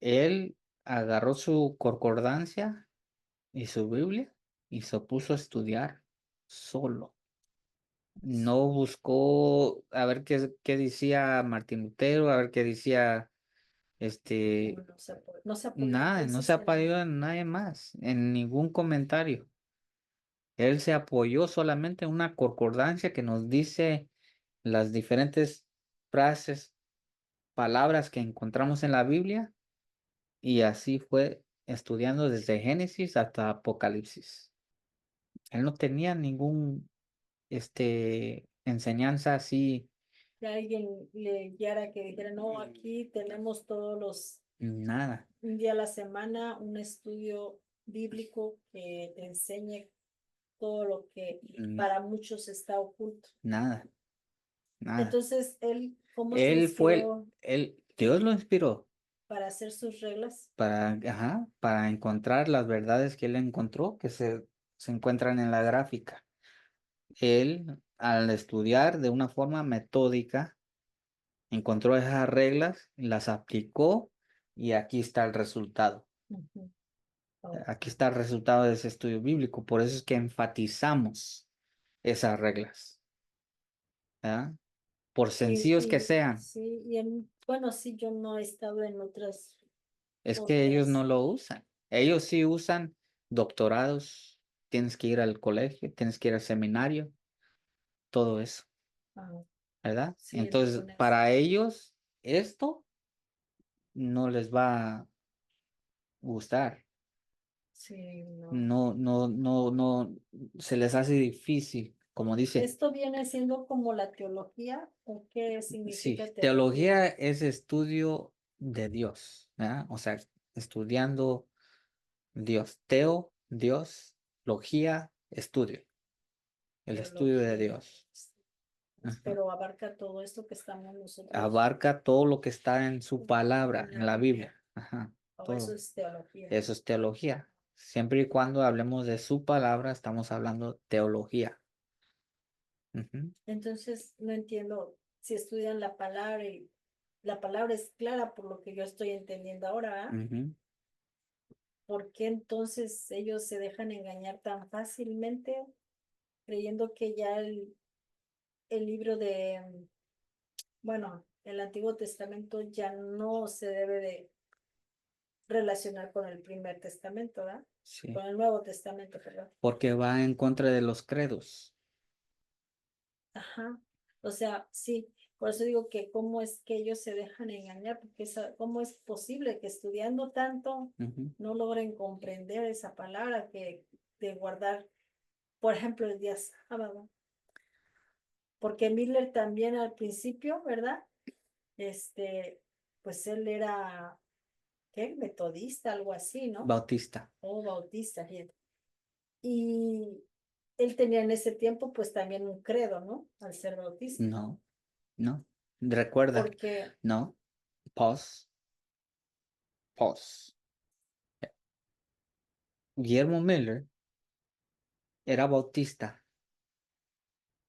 Él agarró su concordancia y su Biblia y se puso a estudiar solo. No buscó a ver qué decía Martín Lutero, a ver qué decía No, no se apoyó nada, no se entonces en, apoyó en nadie más, en ningún comentario. Él se apoyó solamente en una concordancia que nos dice las diferentes frases, palabras que encontramos en la Biblia, y así fue estudiando desde Génesis hasta Apocalipsis. Él no tenía ningún enseñanza así, que alguien le guiara, que dijera, no, aquí tenemos todos los, nada, un día a la semana, un estudio bíblico que te enseñe todo lo que mm, para muchos está oculto. nada, nada. Entonces, él, ¿cómo se Él fue inspiró Dios lo inspiró para hacer sus reglas? para encontrar las verdades que él encontró, que se encuentran en la gráfica. Él, al estudiar de una forma metódica, encontró esas reglas, las aplicó y aquí está el resultado. Ujú. Oh, Aquí está el resultado de ese estudio bíblico. Por eso es que enfatizamos esas reglas, ¿verdad? Por sencillos que sean. sí, bueno, sí, yo no he estado en Es que ellos no otras, lo usan. Ellos sí usan doctorados, tienes que ir al colegio, tienes que ir al seminario, todo eso, ah, ¿verdad? sí, en Entonces, algunas, para ellos, esto no les va a gustar. sí, no. No, se les hace difícil, como dice. ¿Esto viene siendo como la teología o qué Sí, significa teología? teología es estudio de Dios, ¿verdad? O sea, estudiando Dios. Dios, logía, estudio, el estudio de Teología, Dios. Ajá. pero abarca todo esto que estamos nosotros Abarca todo lo que está en su palabra, en en la la Biblia, Biblia. Ajá, o eso todo. es teología. Eso es teología. Siempre y cuando hablemos de su palabra, estamos hablando teología. Ujú, Entonces, no entiendo si estudian la palabra y la palabra es clara por lo que yo estoy entendiendo ahora, ¿verdad? ujú. ¿Por qué entonces ellos se dejan engañar tan fácilmente creyendo que ya el libro de, bueno, el Antiguo Testamento ya no se debe de relacionar con el primer testamento, ¿verdad? Sí, Con el Nuevo Testamento, perdón. porque va en contra de los credos. Ajá. O sea, sí, por eso digo que cómo es que ellos se dejan engañar, porque cómo es posible que estudiando tanto Ujú, no logren comprender esa palabra que de guardar, por ejemplo, el día sábado. Porque Miller también al principio, ¿verdad? Este, pues él era, ¿qué? Metodista, algo así, ¿no? Bautista. O bautista, fíjate. Y él tenía en ese tiempo, pues también un credo, ¿no? Al ser bautista. No, no. Recuerda, Porque, no. Pause, pause. Guillermo Miller era bautista.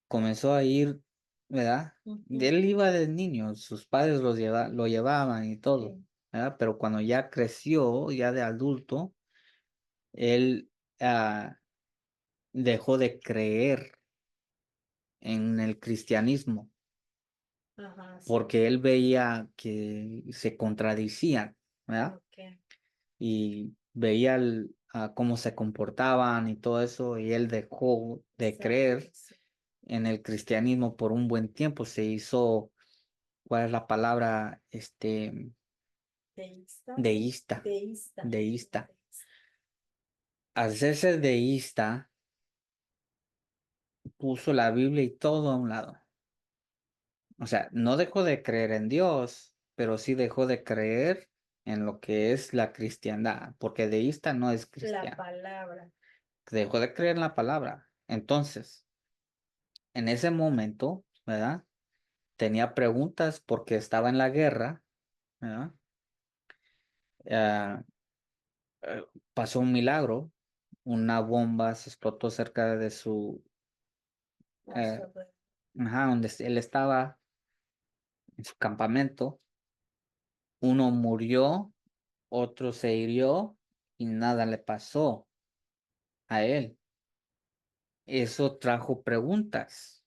Comenzó a ir, ¿verdad? ujú, Él iba de niño, sus padres lo llevaban y todo, sí, ¿verdad? Pero cuando ya creció, ya de adulto, él dejó de creer en el cristianismo ajá, sí, porque él veía que se contradicían, ¿verdad? ok, Y veía cómo se comportaban y todo eso, y él dejó de exacto, creer sí. en el cristianismo por un buen tiempo. Se hizo, ¿cuál es la palabra? Deísta, Deísta, deísta, deísta. Al hacerse deísta, puso la Biblia y todo a un lado. O sea, no dejó de creer en Dios, pero sí dejó de creer en lo que es la cristiandad, porque deísta no es La cristiano. palabra. Dejó de creer en la palabra. Entonces, en ese momento, ¿verdad? Tenía preguntas porque estaba en la guerra, ¿verdad? Ah, eh, pasó un milagro, una bomba se explotó cerca de su, eh, donde él estaba en su campamento. Uno murió, otro se hirió y nada le pasó a él. Eso trajo preguntas.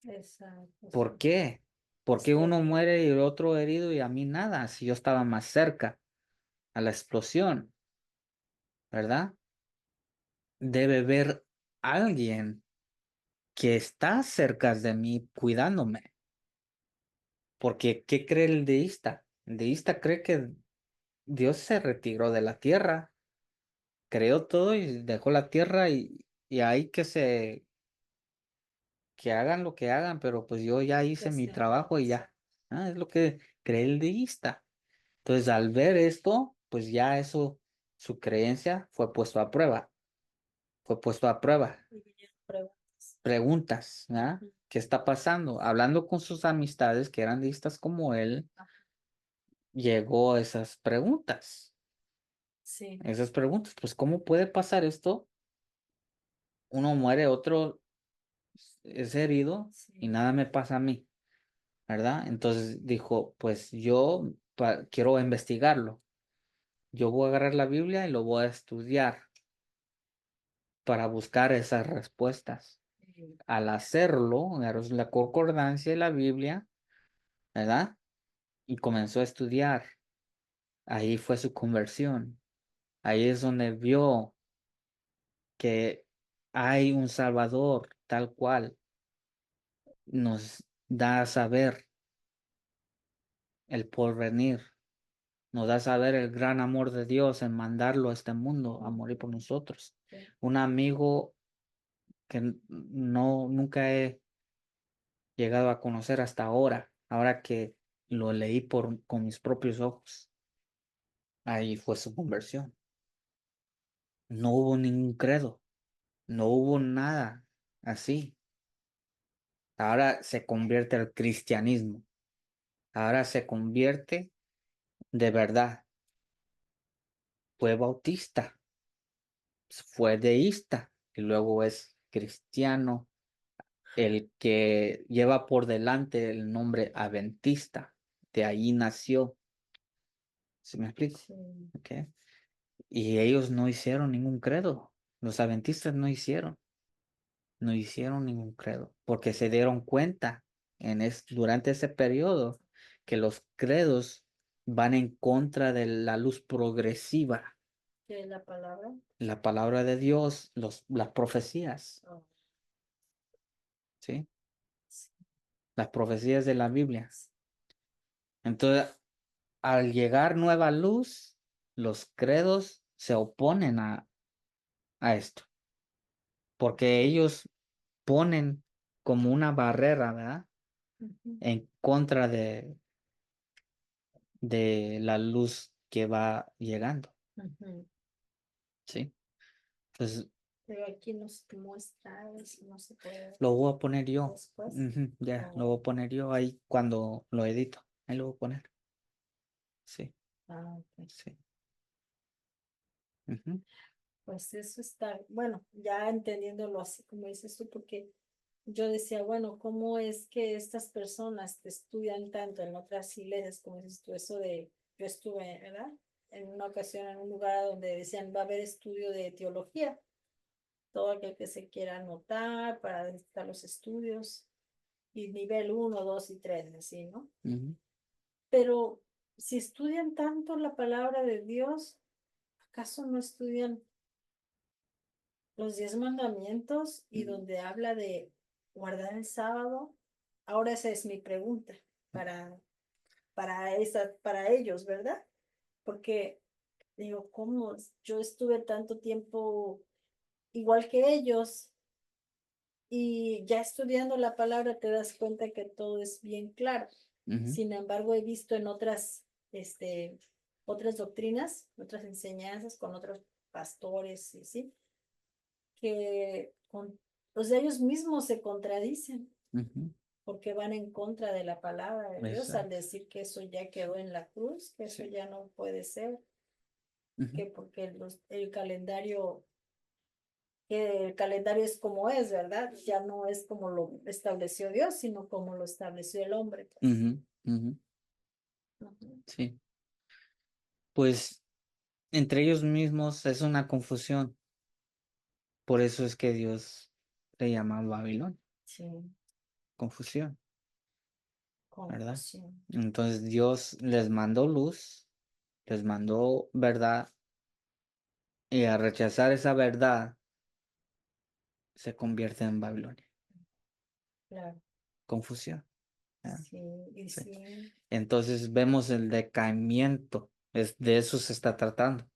Exacto. ¿Por qué? ¿Por qué uno muere y el otro herido y a mí nada? Si yo estaba más cerca a la explosión, ¿verdad? Debe haber alguien que está cerca de mí cuidándome. Porque, ¿qué cree el deísta? El deísta cree que Dios se retiró de la tierra, creó todo y dejó la tierra y ahí que hagan lo que hagan, pero pues yo ya hice mi trabajo y ya. Ah, es lo que cree el deísta. Entonces, al ver esto, pues ya eso, su creencia fue puesto a prueba, fue puesto a prueba. Preguntas, ¿verdad? ¿Qué está pasando? Hablando con sus amistades que eran deístas como él, llegó a esas preguntas. Sí. Esas preguntas, pues, ¿cómo puede pasar esto? Uno muere, otro es herido y nada me pasa a mí, ¿verdad? Entonces dijo, pues yo quiero investigarlo. Yo voy a agarrar la Biblia y lo voy a estudiar para buscar esas respuestas. Al hacerlo, agarró la concordancia de la Biblia, ¿verdad? Y comenzó a estudiar. Ahí fue su conversión. Ahí es donde vio que hay un Salvador tal cual nos da a saber el porvenir, nos da a saber el gran amor de Dios en mandarlo a este mundo a morir por nosotros. Un amigo que nunca he llegado a conocer hasta ahora que lo leí con mis propios ojos. Ahí fue su conversión. No hubo ningún credo, no hubo nada así. Ahora se convierte al cristianismo. Ahora se convierte de verdad. Fue bautista, fue deísta y luego es cristiano, el que lleva por delante el nombre adventista. De ahí nació. ¿Se me explico? Sí. Okay. Y ellos no hicieron ningún credo. Los adventistas no hicieron ningún credo, porque se dieron cuenta durante ese periodo que los credos van en contra de la luz progresiva, ¿Qué es la palabra? la palabra de Dios, las profecías, Oh, ¿sí? sí. Las profecías de la Biblia. Entonces, al llegar nueva luz, los credos se oponen a esto, porque ellos ponen como una barrera, ¿verdad? Ujú, En contra de la luz que va llegando, ujú. ¿sí? Entonces, Pero aquí nos muestra eso, no se puede lo voy a poner yo. después. Ujú, ya, lo Oh, voy a poner yo ahí cuando lo edito. Ahí lo voy a poner. Sí, ok. sí. Ujú, Pues eso está, bueno, ya entendiéndolo así como dices tú, porque yo decía, bueno, ¿cómo es que estas personas que estudian tanto en otras iglesias, como dices tú, eso de, yo estuve, ¿verdad? En una ocasión en un lugar donde decían, va a haber estudio de teología, todo aquel que se quiera anotar para estar los estudios, y nivel uno 2 y 3 así, ¿no? ujú, Pero si estudian tanto la palabra de Dios, ¿acaso no estudian los 10 mandamientos y donde habla de guardar el sábado? Ahora esa es mi pregunta para, para ellos, ¿verdad? Porque digo, ¿cómo? Yo estuve tanto tiempo igual que ellos y ya estudiando la palabra te das cuenta que todo es bien claro. Ujú, Sin embargo, he visto en otras doctrinas, otras enseñanzas con otros pastores, ¿sí? Que o sea, ellos mismos se contradicen ujú, porque van en contra de la palabra de Dios al exacto. decir que eso ya quedó en la cruz, que eso Sí. ya no puede ser, Ujú, que porque el calendario es como es, ¿verdad? Ya no es como lo estableció Dios, sino como lo estableció el hombre, pues. ujú, ujú, Ujú. sí. Pues entre ellos mismos es una confusión. Por eso es que Dios le llama Babilón, Sí, confusión, ¿verdad? confusión. Entonces Dios les mandó luz, les mandó verdad, y al rechazar esa verdad se convierte en Babilonia. Claro, Confusión. ¿Verdad? sí, y Sí. sí, Entonces vemos el decaimiento, de eso se está tratando.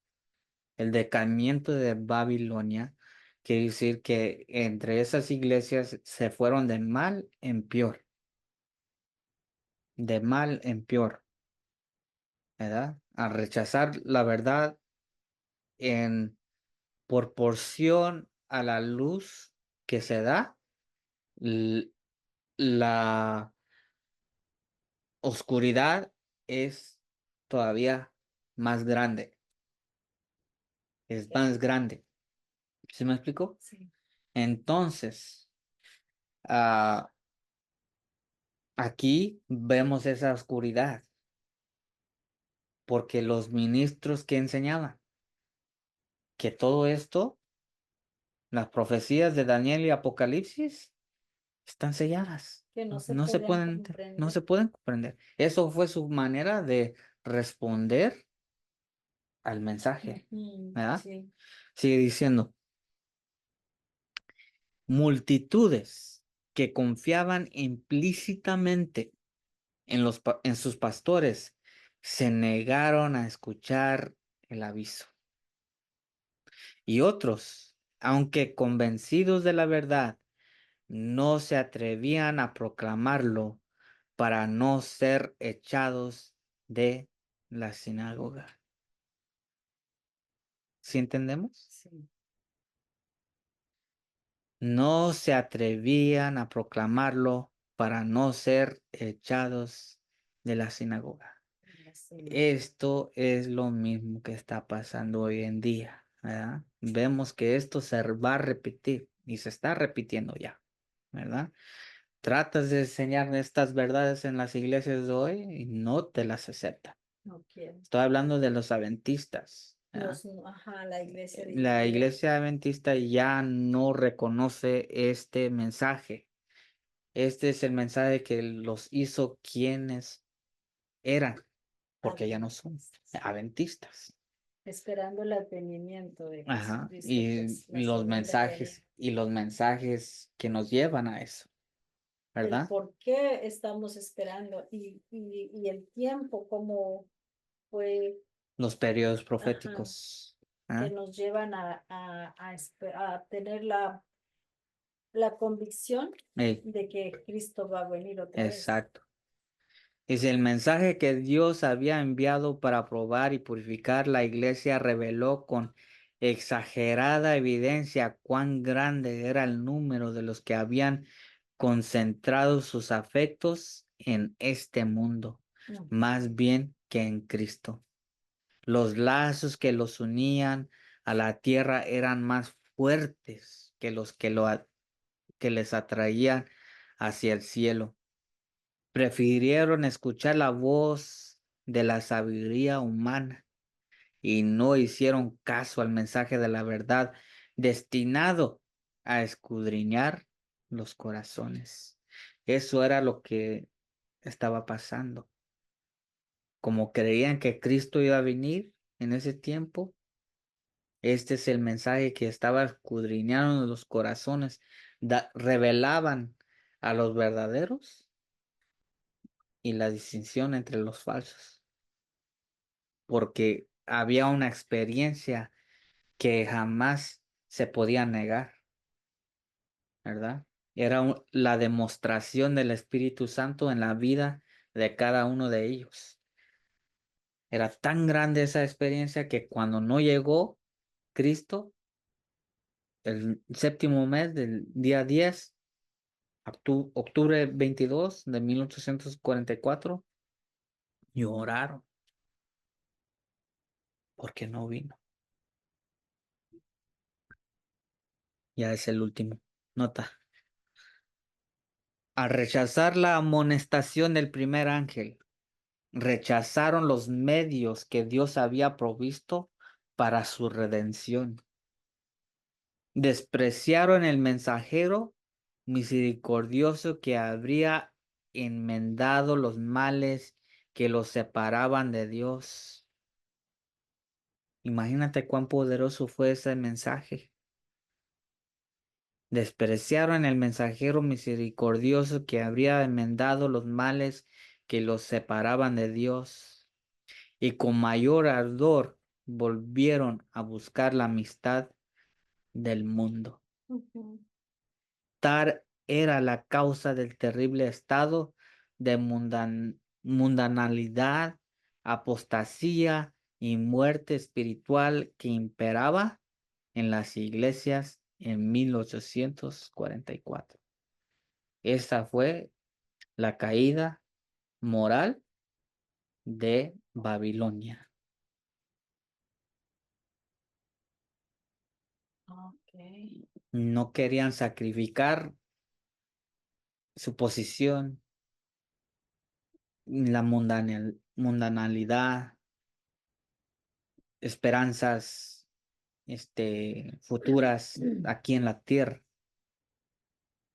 El decaimiento de Babilonia quiere decir que entre esas iglesias se fueron de mal en peor, de mal en peor, ¿verdad? Al rechazar la verdad en proporción a la luz que se da, l- la oscuridad es todavía más grande, es ya, más grande. ¿Sí me explico? sí. Entonces, ah, aquí vemos esa oscuridad, porque los ministros que enseñaban que todo esto, las profecías de Daniel y Apocalipsis, están selladas. Que no se No se podían pueden, no comprender. se pueden comprender. Eso fue su manera de responder al mensaje, Ujú, ¿verdad? sí, Sigue diciendo, multitudes que confiaban implícitamente en sus pastores se negaron a escuchar el aviso. Y otros, aunque convencidos de la verdad, no se atrevían a proclamarlo para no ser echados de la sinagoga. ¿Sí entendemos? sí. No se atrevían a proclamarlo para no ser echados de la sinagoga. Sí, Esto es lo mismo que está pasando hoy en día, ¿verdad? Vemos que esto se va a repetir y se está repitiendo ya, ¿verdad? Tratas de enseñar estas verdades en las iglesias de hoy y no te las aceptan. no quiero. Estoy hablando de los adventistas, ¿verdad? Ajá, la iglesia La dividida. iglesia adventista ya no reconoce este mensaje. Este es el mensaje que los hizo quienes eran, porque ya no son Adventistas. adventistas. Esperando el advenimiento de Ajá. Jesucristo, pues la Los segunda venida. mensajes que nos llevan a eso, El ¿verdad? por qué estamos esperando y el tiempo, como fue, Los periodos ajá, proféticos. que ¿Ah? nos llevan a tener la convicción Ey, de que Cristo va a venir otra vez. exacto. Es el mensaje que Dios había enviado para probar y purificar la iglesia reveló con exagerada evidencia cuán grande era el número de los que habían concentrado sus afectos en este mundo, Ujú. más bien que en Cristo. Los lazos que los unían a la tierra eran más fuertes que los que les atraían hacia el cielo. Prefirieron escuchar la voz de la sabiduría humana y no hicieron caso al mensaje de la verdad destinado a escudriñar los corazones. Eso era lo que estaba pasando. Como creían que Cristo iba a venir en ese tiempo, este es el mensaje que estaba escudriñando los corazones. Revelaban a los verdaderos y la distinción entre los falsos, porque había una experiencia que jamás se podía negar, ¿verdad? Era la demostración del Espíritu Santo en la vida de cada uno de ellos. Era tan grande esa experiencia que cuando no llegó Cristo, el séptimo mes del día 10, octubre 22 de 1844, lloraron porque no vino. Ya es el último. Nota. Al rechazar la amonestación del primer ángel, rechazaron los medios que Dios había provisto para su redención. Despreciaron el mensajero misericordioso que habría enmendado los males que los separaban de Dios. Imagínate cuán poderoso fue ese mensaje. Despreciaron el mensajero misericordioso que habría enmendado los males que los separaban de Dios, y con mayor ardor volvieron a buscar la amistad del mundo. Ujú. Tal era la causa del terrible estado de mundanalidad, apostasía y muerte espiritual que imperaba en las iglesias en 1844. Esa fue la caída moral de Babilonia. Ok. No querían sacrificar su posición, la mundanalidad, esperanzas, futuras aquí en la tierra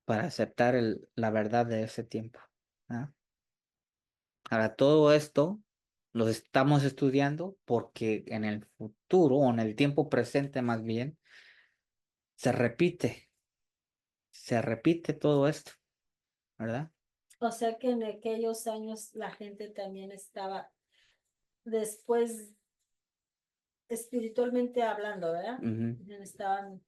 para aceptar la verdad de ese tiempo. ¿Ah? Ahora, todo esto lo estamos estudiando porque en el futuro, o en el tiempo presente más bien, se repite todo esto, ¿verdad? O sea que en aquellos años la gente también estaba después espiritualmente hablando, ¿verdad? Ujú. Estaban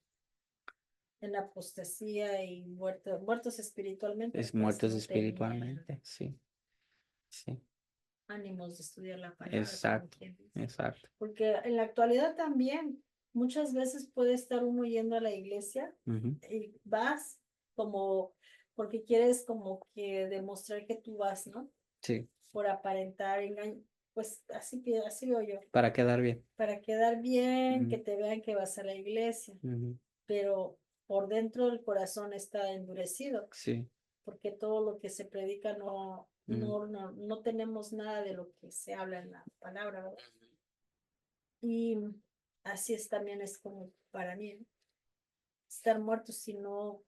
en la apostasía y muertos espiritualmente, Es pues muertos no tenían espiritualmente, sí, sí, ánimos de estudiar la palabra, como exacto, quien dice. exacto. Porque en la actualidad también muchas veces puede estar uno yendo a la iglesia Ujú. y vas como porque quieres como que demostrar que tú vas, ¿no? Sí, Por aparentar engaño, pues así veo yo, para quedar bien. para quedar bien, que Ujú, te vean que vas a la iglesia, ujú, pero por dentro el corazón está endurecido, sí, porque todo lo que se predica ujú, no tenemos nada de lo que se habla en la palabra, ¿verdad? Y así es también es como para mí, ¿no? Estar muertos si no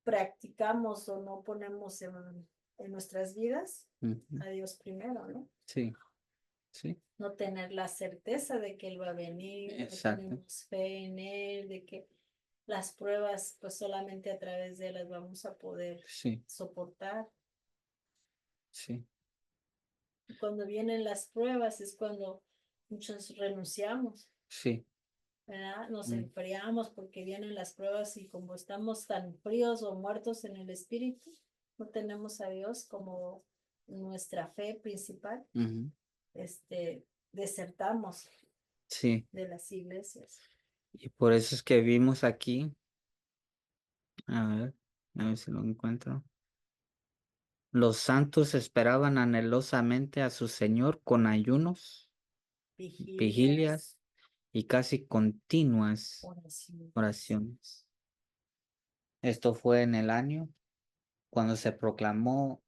practicamos o no ponemos en nuestras vidas ujú, a Dios primero, ¿no? sí, sí, No tener la certeza de que Él va a venir, no exacto, tenemos fe en Él, de que las pruebas, pues solamente a través de las vamos a poder sí, soportar. sí, Y cuando vienen las pruebas es cuando muchos renunciamos, sí, ¿verdad? Nos mm, enfriamos porque vienen las pruebas y como estamos tan fríos o muertos en el espíritu, no tenemos a Dios como nuestra fe principal, ujú, desertamos sí. de las iglesias. Y por eso es que vimos aquí, a ver si lo encuentro. Los santos esperaban anhelosamente a su Señor con ayunos, Vigilias, vigilias y casi continuas oraciones. oraciones. Esto fue en el año cuando se proclamó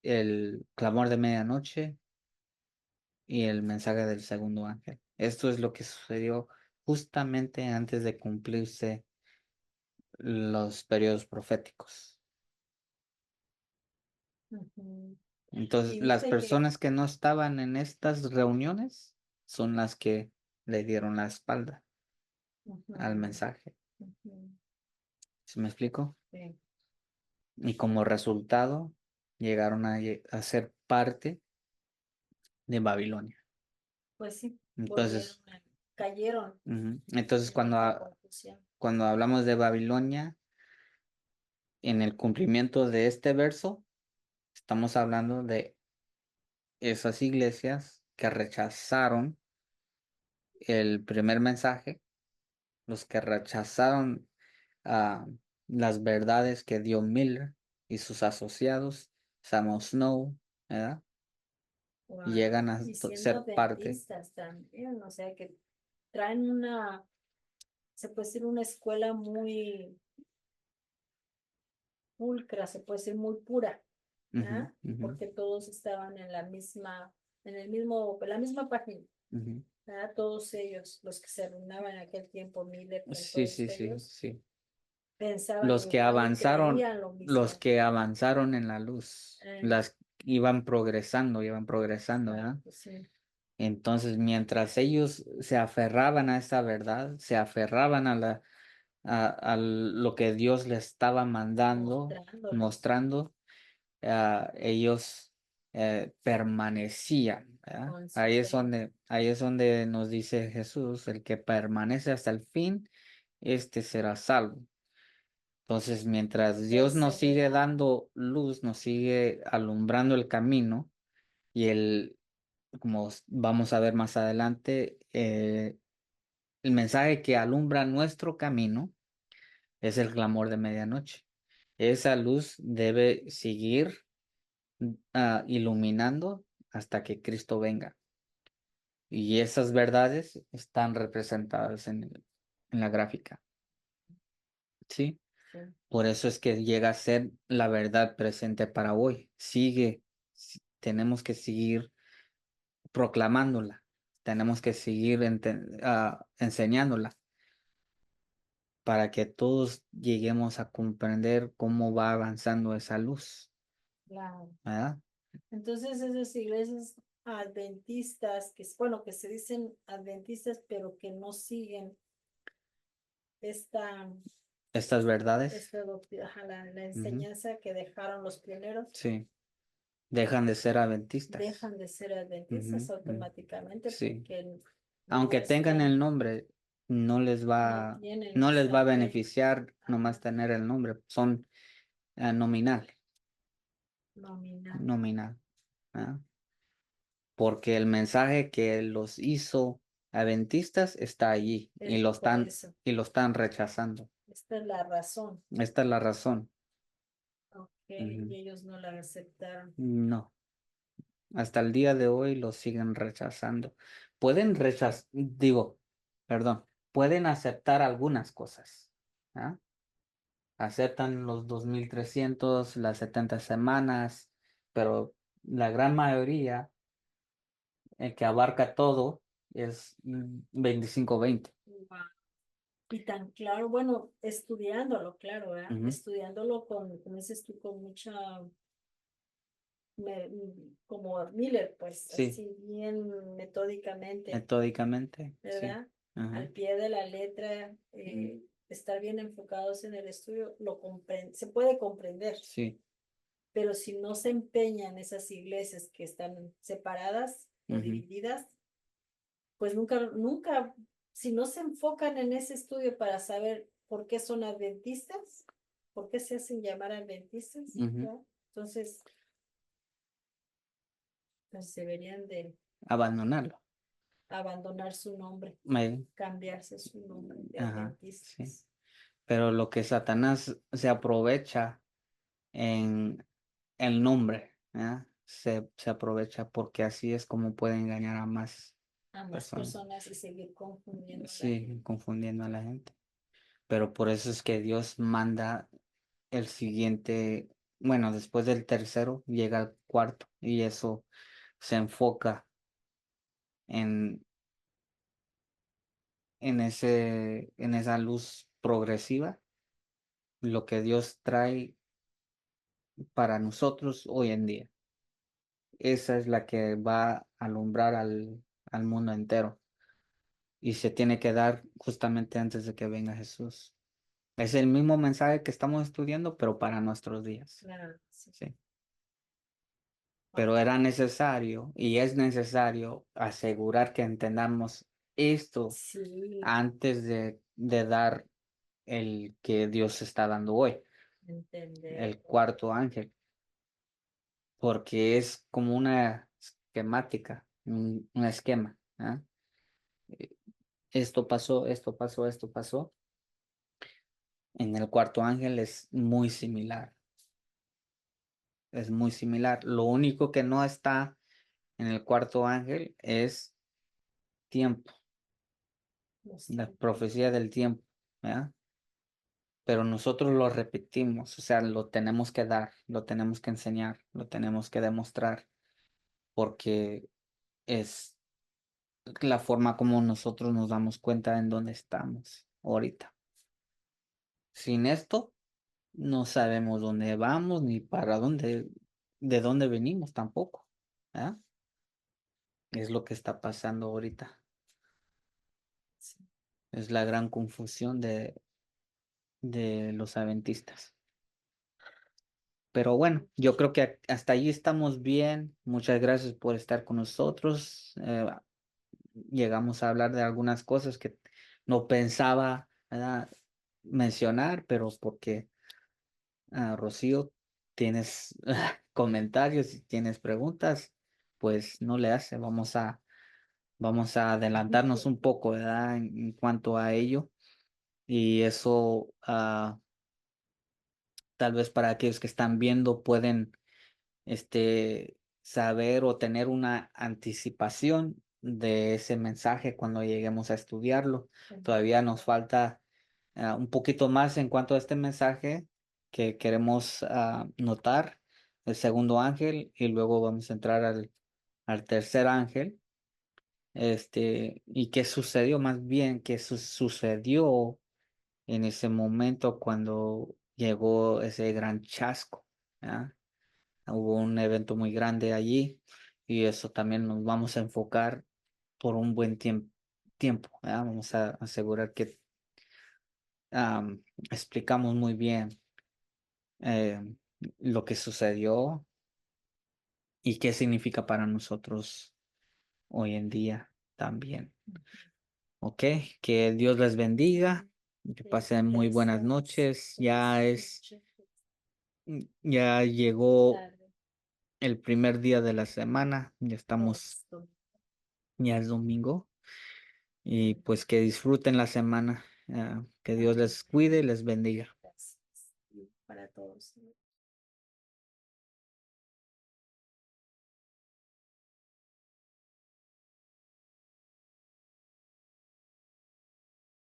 el clamor de medianoche y el mensaje del segundo ángel. Esto es lo que sucedió justamente antes de cumplirse los periodos proféticos. Ujú. Entonces, Y las dice que personas que no estaban en estas reuniones son las que le dieron la espalda al ujú, mensaje. ujú, ¿Sí me explico? sí, Y como resultado, llegaron a ser parte de Babilonia. pues sí, Entonces, cayeron ujú. Entonces en esta confusión. cuando hablamos de Babilonia, en el cumplimiento de este verso, estamos hablando de esas iglesias que rechazaron el primer mensaje, los que rechazaron ah, las verdades que dio Miller y sus asociados, Samuel Snow, ¿verdad? Y Wow. llegan a Y siendo ser parte. adventistas también, o sea que traen una, se puede decir una escuela muy pulcra, se puede decir muy pura, Ujú, ¿ah? ujú, Porque todos estaban en la misma, en la misma página, ujú. ¿ah? Todos ellos, los que se reunaban en aquel tiempo, Miller con Sí, todos sí, sí, ellos, sí. pensaban igual y creían lo Los mismo. que avanzaron en la luz, Eh, las iban progresando, ¿verdad? exacto, sí, Entonces, mientras ellos se aferraban a esa verdad, se aferraban a lo que Dios les estaba mandando, mostrándoles. mostrando, ellos permanecían, ¿verdad? Con su fe, Ahí es donde nos dice Jesús, el que permanece hasta el fin, este será salvo. Entonces, mientras Dios nos sigue perseverar. dando luz, nos sigue alumbrando el camino y como vamos a ver más adelante, el mensaje que alumbra nuestro camino es el clamor de medianoche. Esa luz debe seguir iluminando hasta que Cristo venga. Y esas verdades están representadas en la gráfica. ¿Sí? Sí, Por eso es que llega a ser la verdad presente para hoy. Tenemos que seguir proclamándola. Tenemos que seguir enseñándola para que todos lleguemos a comprender cómo va avanzando esa luz, claro. ¿verdad? Entonces esas iglesias adventistas, bueno, que se dicen adventistas, pero que no siguen esta, Estas verdades, esta doctrina, ajá, la ujú, enseñanza que dejaron los pioneros, sí, dejan de ser adventistas. dejan de ser adventistas Ujú, ujú, automáticamente sí. porque Aunque no tengan están, el nombre, no tienen no les va a esa fe. beneficiar nomás Ajá, tener el nombre. Son nominal, nominal. nominal, ¿verdad? Porque el mensaje que los hizo adventistas está allí Es por eso. y lo están rechazando. Esta es la razón. Esta es la razón. Ok, Ujú. y ellos no la aceptaron. No, hasta el día de hoy lo siguen rechazando. Pueden digo, perdón, pueden aceptar algunas cosas. ¿Ah? Aceptan los 2300, las 70 semanas, pero la gran mayoría, el que abarca todo, es 25-20. Wow. Y tan claro, bueno, estudiándolo, claro, ¿verdad? Ujú. Estudiándolo como dices tú, con mucha, como Miller, pues, Sí, así bien metódicamente, metódicamente, sí. ¿verdad? Ajá. Al pie de la letra, estar bien enfocados en el estudio, se puede comprender, Sí. pero si no se empeñan esas iglesias que están separadas o Ujú, divididas, pues nunca, si no se enfocan en ese estudio para saber por qué son adventistas, por qué se hacen llamar adventistas, ujú. ¿no? Entonces, pues deberían de Abandonarlo. abandonar su nombre, Me- cambiarse su nombre de Ajá, sí. adventistas. Pero lo que Satanás se aprovecha en el nombre, ¿ya? Se aprovecha porque así es como puede engañar a más A más personas. personas y seguir confundiendo a la Sí, gente. confundiendo a la gente. Pero por eso es que Dios manda el siguiente, bueno, después del tercero llega el cuarto y eso se enfoca en, en esa luz progresiva, lo que Dios trae para nosotros hoy en día. Esa es la que va a alumbrar al mundo entero y se tiene que dar justamente antes de que venga Jesús. Es el mismo mensaje que estamos estudiando, pero para nuestros días. Claro, sí. Sí. Ok. Pero era necesario y es necesario asegurar que entendamos esto Sí, antes de dar el que Dios está dando hoy. Entender. el cuarto ángel, porque es como una esquemática, un esquema. ¿Ah? Esto pasó, esto pasó, esto pasó. En el cuarto ángel es muy similar, es muy similar. Lo único que no está en el cuarto ángel es tiempo, Los la tiempos. profecía del tiempo, ¿verdad? Pero nosotros lo repetimos, o sea, lo tenemos que dar, lo tenemos que enseñar, lo tenemos que demostrar, porque es la forma como nosotros nos damos cuenta en dónde estamos ahorita. Sin esto, no sabemos dónde vamos ni para dónde, de dónde venimos tampoco, ¿verdad? Es lo que está pasando ahorita. Sí. Es la gran confusión de los adventistas. Pero bueno, yo creo que hasta allí estamos bien. Muchas gracias por estar con nosotros. Llegamos a hablar de algunas cosas que no pensaba, ¿verdad?, mencionar, pero porque Rocío, tienes comentarios y tienes preguntas, pues no le hace. Vamos a adelantarnos un poco, ¿verdad? En cuanto a ello. Y eso, tal vez para aquellos que están viendo pueden saber o tener una anticipación de ese mensaje cuando lleguemos a estudiarlo. Todavía nos falta un poquito más en cuanto a este mensaje que queremos notar, el segundo ángel, y luego vamos a entrar al tercer ángel. Y qué sucedió, más bien, qué sucedió en ese momento cuando llegó ese gran chasco. ¿Ah? Hubo un evento muy grande allí y eso también nos vamos a enfocar por un buen tiempo. ¿Verdad? Vamos a asegurar que explicamos muy bien eh, lo que sucedió y qué significa para nosotros hoy en día también. Ok, que Dios les bendiga, que pasen muy buenas noches. Ya llegó el primer día de la semana, ya estamos, ya es domingo. Y pues que disfruten la semana. Que Dios les cuide y les bendiga. Gracias. Para todos.